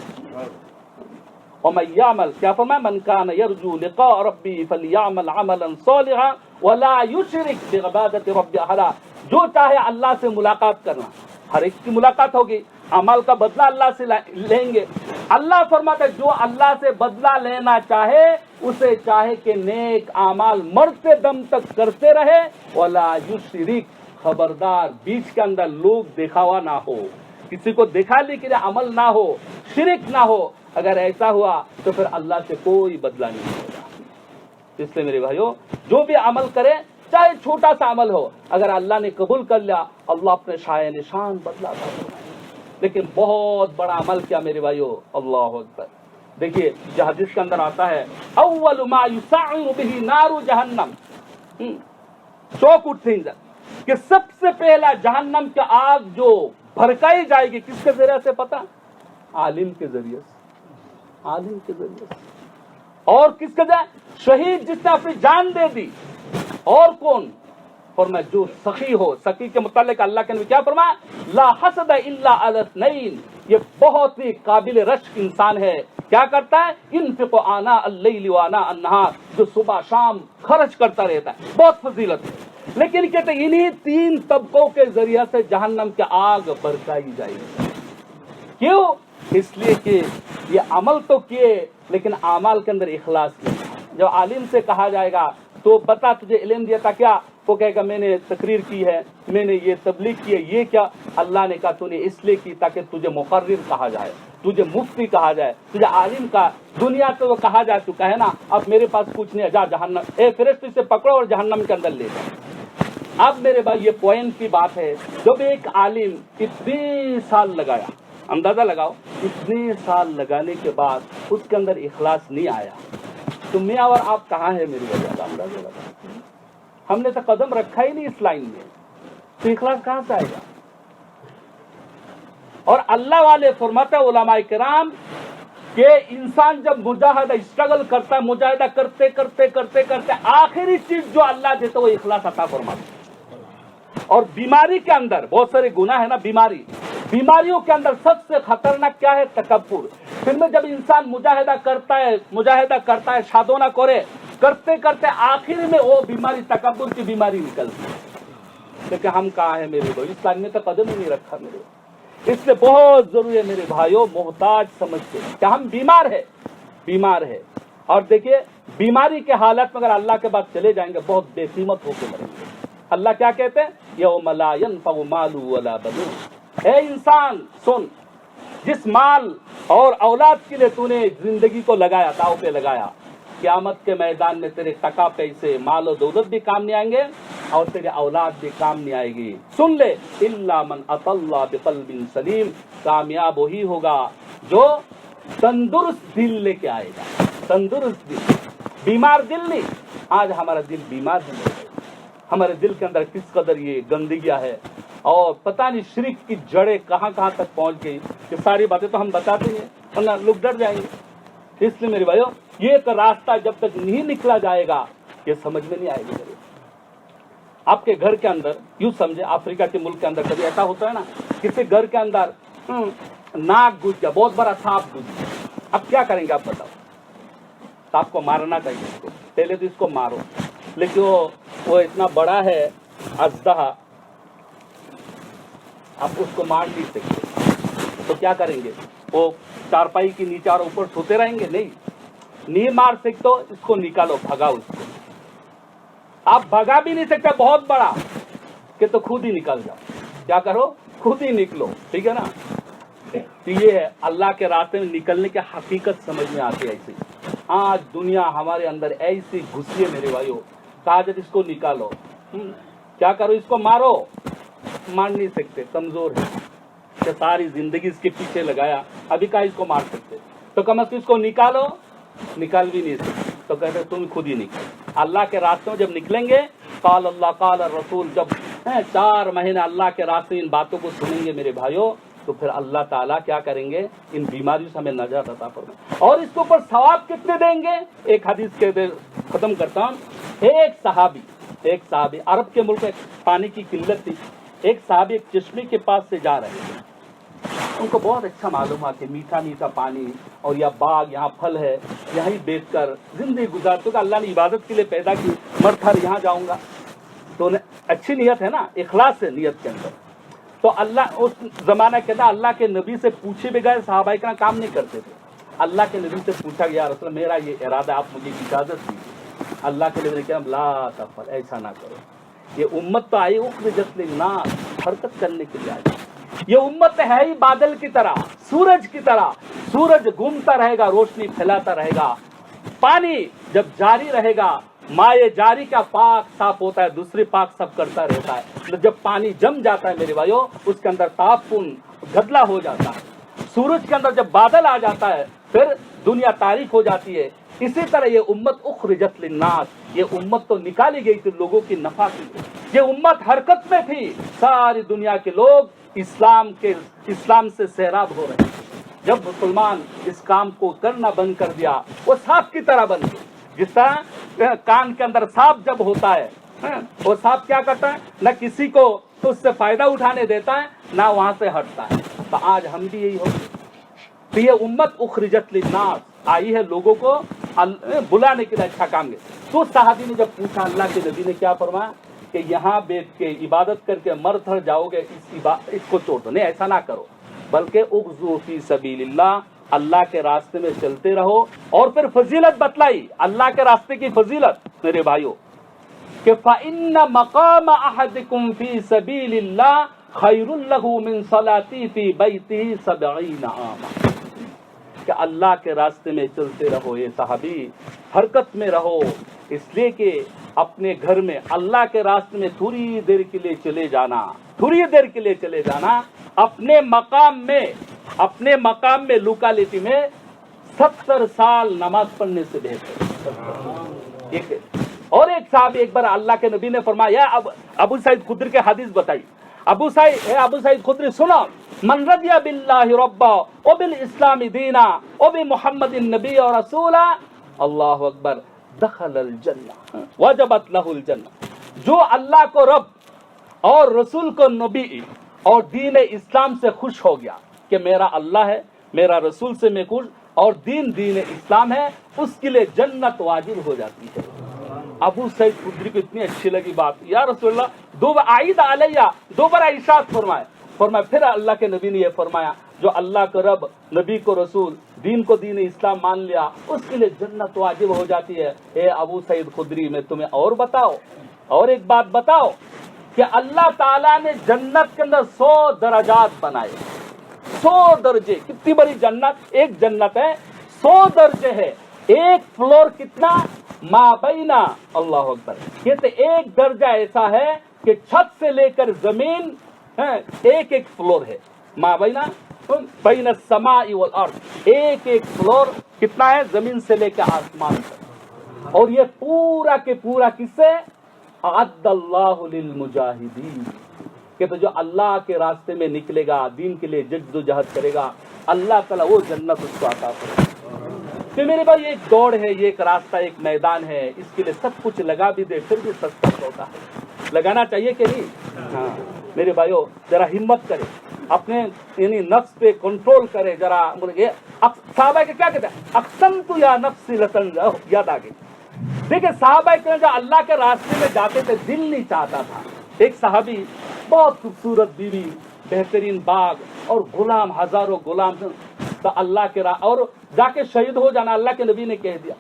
ومن يعمل، کیا فرمایا، من كان يرجو لقاء ربه فليعمل عملا صالحا ولا يشرك بعبادة ربه احدا، جو چاہے اللہ سے ملاقات کرنا، ہر ایک کی ملاقات ہوگی، عمل کا بدلہ اللہ سے لیں گے۔ اللہ فرماتا ہے جو اللہ سے بدلہ لینا چاہے اسے چاہے کہ نیک اعمال مرتے دم تک کرتے رہے، ولا یشرک، خبردار بیچ کے اندر لوگ دکھاوا نہ ہو، کسی کو دکھانے کے لیے عمل نہ ہو، شرک نہ ہو۔ اگر ایسا ہوا تو پھر اللہ سے کوئی بدلہ نہیں ہوگا۔ اس لیے میرے بھائیو جو بھی عمل کرے، چاہے چھوٹا سا عمل ہو، اگر اللہ نے قبول کر لیا، اللہ اپنے شائع نشان بدلا تھا۔ لیکن بہت بڑا عمل کیا میرے بھائیو، اللہ اکبر، دیکھیے جو حدیث کے اندر آتا ہے، اول ما یسعر به نار جہنم، چوک اٹھیں گے کہ سب سے پہلا جہنم کی آگ جو بھڑکائی جائے گی کس کے ذریعے سے، پتا، عالم کے ذریعے سے، عالم کے ذریعے سے۔ اور کس کے ذریعے، شہید جس نے اپنی جان دے دی، اور کون، فرمایا جو سخی ہو۔ سخی کے متعلق اللہ کے نبی کیا فرمایا، لا حسد الا علی اثنین، یہ بہت ہی قابل رشک انسان ہے، کیا کرتا ہے، انفق آناء اللیل وآناء النہار، جو صبح شام خرچ کرتا رہتا ہے، بہت فضیلت ہے۔ لیکن کہتے ہیں انہی تین طبقوں کے ذریعے سے جہنم کی آگ برسائی جائے گی۔ کیوں؟ اس لیے کہ یہ عمل تو کیے لیکن اعمال کے اندر اخلاص نہیں۔ جب عالم سے کہا جائے گا تو بتا تجھے علم دیا تھا کیا، وہ کہے گا میں نے تقریر کی ہے، میں نے یہ تبلیغ کی ہے، یہ کیا، اللہ نے کہا تو نے اس لیے کی تاکہ تجھے مقرر کہا جائے، تجھے مفتی کہا جائے، تجھے عالم کا دنیا تو وہ کہا جا چکا ہے نا، اب میرے پاس کچھ نہیں ہے، جا جہنم، اے فرشتے سے پکڑو اور جہنم کے اندر لے جاؤ۔ اب میرے بھائی یہ پوائنٹ کی بات ہے، جب ایک عالم اتنے سال لگایا، اندازہ لگاؤ اتنے سال لگانے کے بعد اس کے اندر اخلاص نہیں آیا، تو میں اور آپ کہاں ہیں میری وجہ، اندازہ لگاؤ، ہم نے تو قدم رکھا ہی نہیں اس لائن میں، تو اخلاص کہاں سے آئے گا؟ اور اللہ والے فرماتے ہیں علماء کرام کہ انسان جب مجاہدہ اسٹرگل کرتا ہے، مجاہدہ کرتے کرتے کرتے کرتے آخری چیز جو اللہ دیتا ہے وہ اخلاص عطا فرماتا ہے۔ اور بیماری کے اندر بہت سارے گناہ ہے نا، بیماریوں کے اندر سب سے خطرناک کیا ہے، تکبر۔ پھر میں جب انسان مجاہدہ کرتا ہے شادو نہ کرے، کرتے کرتے آخر میں وہ بیماری تکبر کی بیماری نکلتی ہے۔ کہ ہم کہاں ہیں میرے بھائی، اس لائن میں تو قدم ہی نہیں رکھا میرے۔ اس لیے بہت ضروری ہے میرے بھائیوں، محتاج سمجھتے کہ ہم بیمار ہے، اور دیکھیے بیماری کے حالت میں اگر اللہ کے بعد چلے جائیں گے بہت بے قیمت ہو کے مریں گے۔ اللہ کیا کہتے ہیں، یوم لا ینفع مال ولا بنون، اے انسان سن، جس مال اور اولاد کے لیے تو نے زندگی کو لگایا، داؤ پہ لگایا، قیامت کے میدان میں تیرے ٹکا پیسے، مال و دولت بھی کام نہیں آئیں گے اور تیرے اولاد بھی کام نہیں آئے گی۔ سن لے، الا من اتی اللہ بقلب سلیم، کامیاب وہی ہوگا جو تندرست دل لے کے آئے گا، تندرست دل، بیمار دل نہیں۔ آج ہمارا دل بیمار ہے، ہمارے دل کے اندر کس قدر یہ گندگیاں ہے، اور پتہ نہیں شرک کی جڑیں کہاں کہاں تک پہنچ گئی، کہ ساری باتیں تو ہم بتاتے ہیں ورنہ لوگ ڈر جائیں گے۔ اس لیے میرے بھائیو، یہ ایک راستہ جب تک نہیں نکلا جائے گا یہ سمجھ میں نہیں آئے گی۔ آپ کے گھر کے اندر یوں سمجھے، افریقہ کے ملک کے اندر کبھی ایسا ہوتا ہے نا، کسی گھر کے اندر ناک گھس گیا، بہت بڑا سانپ گھس گیا، اب کیا کریں گے آپ بتاؤ؟ سانپ کو مارنا چاہیے، اس کو پہلے تو اس کو مارو، لیکن وہ اتنا بڑا ہے اژدہا، آپ اس کو مار نہیں سکتے، تو کیا کریں گے؟ وہ چارپائی کے نیچے اور اوپر سوتے رہیں گے؟ نہیں مار سکتے تو اس کو نکالو، بھگاؤ اس کو۔ آپ بھگا بھی نہیں سکتے بہت بڑا کہ تو خود ہی نکل جاؤ، کیا کرو؟ خود ہی نکلو، ٹھیک ہے نا؟ تو یہ ہے اللہ کے راستے میں نکلنے کی حقیقت سمجھ میں آتی ہے۔ ایسی آج دنیا ہمارے اندر ایسی گھسی ہے میرے بھائیوں، کہا جب اس کو نکالو، کیا کرو؟ اس کو مارو، مار نہیں سکتے، کمزور ہے، کہ ساری زندگی اس کے پیچھے لگایا، ابھی کہا اس کو مار سکتے، تو کم از کم اس کو نکالو، نکال بھی نہیں سکتے، تو کہتے تم خود ہی نکلو۔ اللہ کے راستے میں جب نکلیں گے، قال اللہ قال الرسول، جب 4 مہینے اللہ کے راستے ان باتوں کو سنیں گے میرے بھائیوں، تو پھر اللہ تعالیٰ کیا کریں گے؟ ان بیماریوں سے ہمیں نجات عطا فرمائیں۔ اور اس کے اوپر ثواب کتنے دیں گے؟ ایک حدیث کے ختم کرتا ہوں۔ ایک صحابی عرب کے ملک میں پانی کی قلت تھی، ایک صحابی ایک چشمے کے پاس سے جا رہے تھے، ان کو بہت اچھا معلوم ہوا کہ میٹھا میٹھا پانی اور یہ باغ، یہاں پھل ہے، یہیں بیٹھ کر زندگی گزارتے کہ اللہ نے عبادت کے لیے پیدا کی، مرتھر یہاں جاؤں گا، تو اچھی نیت ہے نا، اخلاص ہے نیت کے اندر۔ تو اللہ اس زمانہ کے اندر اللہ کے نبی سے پوچھے بغیر صحابہ کرام کام نہیں کرتے تھے۔ اللہ کے نبی سے پوچھا گیا، رسول اللہ میرا یہ ارادہ، آپ مجھے اجازت دیجیے۔ اللہ کے نبی نے کہا لا تفعل، ایسا نہ کرو، یہ امت تو آئی اخرجت للناس، حرکت کرنے کے لیے آئی، یہ امت ہے ہی بادل کی طرح، سورج کی طرح، سورج گھومتا رہے گا، روشنی پھیلاتا رہے گا، پانی جب جاری رہے گا، مائے جاری کا پاک صاف ہوتا ہے، دوسری پاک صاف کرتا رہتا ہے، جب پانی جم جاتا ہے میرے بھائیوں، اس کے اندر تعفن گدلا ہو جاتا ہے، سورج کے اندر جب بادل آ جاتا ہے پھر دنیا تاریک ہو جاتی ہے۔ اسی طرح یہ امت اخرجت للناس، یہ امت تو نکالی گئی تھی لوگوں کی نفع کے لیے، یہ امت حرکت میں تھی، ساری دنیا کے لوگ اسلام سے سیراب ہو رہے ہیں۔ جب مسلمان اس کام کو کرنا بند کر دیا، وہ سانپ کی طرح بن گئے، جس طرح کان کے اندر سانپ جب ہوتا ہے، وہ سانپ کیا کرتا ہے؟ نہ کسی کو تو اس سے فائدہ اٹھانے دیتا ہے، نہ وہاں سے ہٹتا ہے۔ تو آج ہم بھی یہی ہو گئے۔ تو یہ امت اخرجت للناس آئی ہے لوگوں کو بلانے کے لیے، اچھا کام ہے۔ تو صحابی نے جب پوچھا، اللہ کے نبی نے کیا فرمایا کہ یہاں بیٹھ کے عبادت کر کے مر تھر جاؤ گے، اس کو چھوڑ دو، نہیں ایسا نہ کرو، بلکہ اغزو فی سبیل اللہ، اللہ کے راستے میں چلتے رہو۔ اور پھر فضیلت بتلائی اللہ کے راستے کی فضیلت میرے بھائیوں، کہ فَإِنَّ مَقَامَ أَحَدِكُمْ فِي سَبِيلِ اللَّهِ خَيْرٌ لَهُ مِنْ صَلَاتِهِ فِي بَيْتِهِ 70 عاما، کہ اللہ کے راستے میں چلتے رہو، یہ صحابی حرکت میں رہو، اس لیے کہ اپنے گھر میں اللہ کے راستے میں تھوڑی دیر کے لیے چلے جانا، تھوڑی دیر کے لیے چلے جانا، اپنے مقام میں لوکیلٹی میں 70 سال نماز پڑھنے سے بہتر۔ اور ایک صاحب ایک بار اللہ کے نبی نے فرمایا، ابو سعید خدری کے حدیث بتائی، ابو سعید خدری سنو، من رضی باللہ ربا وبالاسلام دینا وبمحمد النبی و رسولا، اللہ اکبر، دخل الجنہ وجبت لہ الجنہ، جو اللہ کو رب اور رسول کو نبی اور دین اسلام سے خوش ہو گیا کہ میرا اللہ ہے، میرا رسول سے میں خوش، اور دین اسلام ہے، اس کے لیے جنت واجب ہو جاتی ہے۔ ابو سعید خدری کو اتنی اچھی لگی بات، یا رسول اللہ دو بار عید علیہ، دو بار ارشاد فرمایا پھر اللہ کے نبی نے یہ فرمایا، جو اللہ کو رب، نبی کو رسول، دین کو دین اسلام مان لیا، اس کے لیے جنت واجب ہو جاتی ہے۔ اے ابو سعید خدری، میں تمہیں اور ایک بات بتاؤ، کہ اللہ تعالیٰ نے جنت کے اندر 100 درجات بنائے، 100 درجے. کتنی بڑی جنت, ایک جنت ہے 100 درجے ہے. ایک فلور کتنا, مابینا, اللہ اکبر, کہتے ایک درجہ ایسا ہے کہ چھت سے لے کر زمین ایک ایک فلور ہے. مابینا بین السماء والارض, ایک ایک فلور کتنا ہے, زمین سے لے کر آسمان تک. اور یہ پورا کے پورا کس سے, اعد اللہ للمجاہدین, کہ تو جو اللہ کے راستے میں نکلے گا, دین کے لیے جد و جہد کرے گا, اللہ تعالیٰ وہ جنت اس کو عطا کرے گا. کہ میرے بھائی یہ ایک دوڑ ہے, یہ ایک راستہ, ایک میدان ہے, اس کے لیے سب کچھ لگا بھی دے پھر بھی سستا ہوتا ہے. لگانا چاہیے کہ نہیں؟ ہاں میرے بھائیو, ذرا ہمت کرے, اپنے یعنی نفس پہ کنٹرول کرے ذرا. صحابہ کے کیا کہتے ہیں, اقسمت یا نفسی لتن, یاد آ گئی. دیکھیں صحابہ کے جو اللہ کے راستے میں جاتے تھے دل نہیں چاہتا تھا. ایک صحابی, بہت خوبصورت بیوی, بہترین باغ اور غلام, ہزاروں غلام, تو اللہ کے راہ اور جا کے شہید ہو جانا. اللہ کے نبی نے کہہ دیا.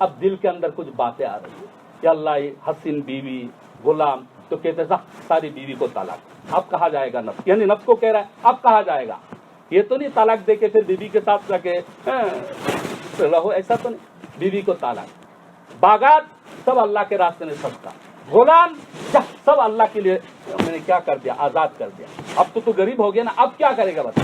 اب دل کے اندر کچھ باتیں آ رہی ہیں کہ اللہ یہ حسین بیوی, غلام, تو کہتے ساری بیوی کو طلاق. اب کہا جائے گا نفس, یعنی نفس کو کہہ رہا ہے اب کہا جائے گا, یہ تو نہیں طلاق دے کے پھر بیوی کے ساتھ جا کے رہو, ایسا تو نہیں. بیوی کو طلاق, باغات سب اللہ کے راستے میں سب کا, غلام سب اللہ کے لیے میں نے کیا کر دیا, آزاد کر دیا. اب تو غریب ہو گیا نا, اب کیا کرے گا بتا.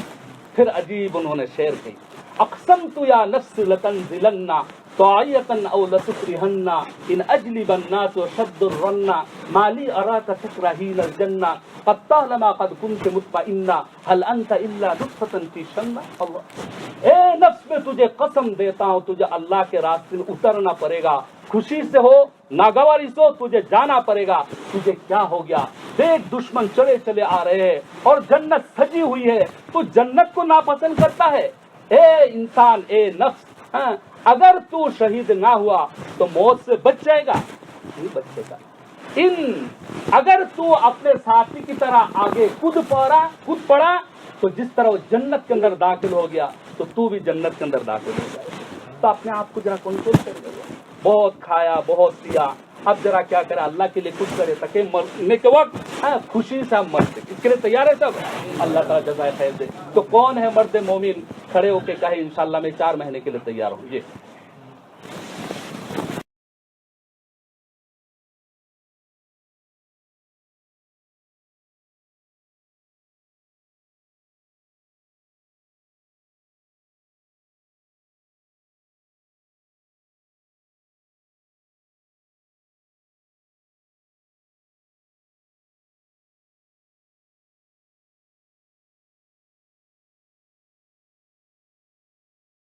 پھر عجیب انہوں نے شعر کہی, اقسمت یا نفس لتنزلن طاعیتا او لتکرہن ان اجلب الناس وشد الرن مالی اراک تکرہین الجنہ قد طالما قد كنت مطمئنا هل انت الا نطفة فی شنہ. اے نفس میں تجھے قسم دیتا ہوں, تجھے اللہ کے راستے میں اترنا پڑے گا. خوشی سے ہو ناگواری سے ہو, تجھے جانا پڑے گا. تجھے کیا ہو گیا, دیکھ دشمن چلے چلے آ رہے ہیں اور جنت سجی ہوئی ہے, تو جنت کو ناپسند کرتا ہے. اے انسان, اے نفس, اگر تو شہید نہ ہوا تو موت سے بچ جائے گا, نہیں بچے گا. اگر تو اپنے ساتھی کی طرح آگے کود پڑا تو جس طرح وہ جنت کے اندر داخل ہو گیا تو بھی جنت کے اندر داخل ہو جائے. تو اپنے آپ کو ذرا کنٹرول کر لے. بہت کھایا, بہت پیا, اب ذرا کیا کرے, اللہ کے لیے کچھ کرے تاکہ مرنے کے وقت خوشی سے ہم مرتے. اس کے لیے تیار ہے سب, اللہ تعالیٰ جزائے خیر دے. تو کون ہے مرد مومن کھڑے ہو کے کہے انشاءاللہ میں 4 مہینے کے لیے تیار ہوں. یہ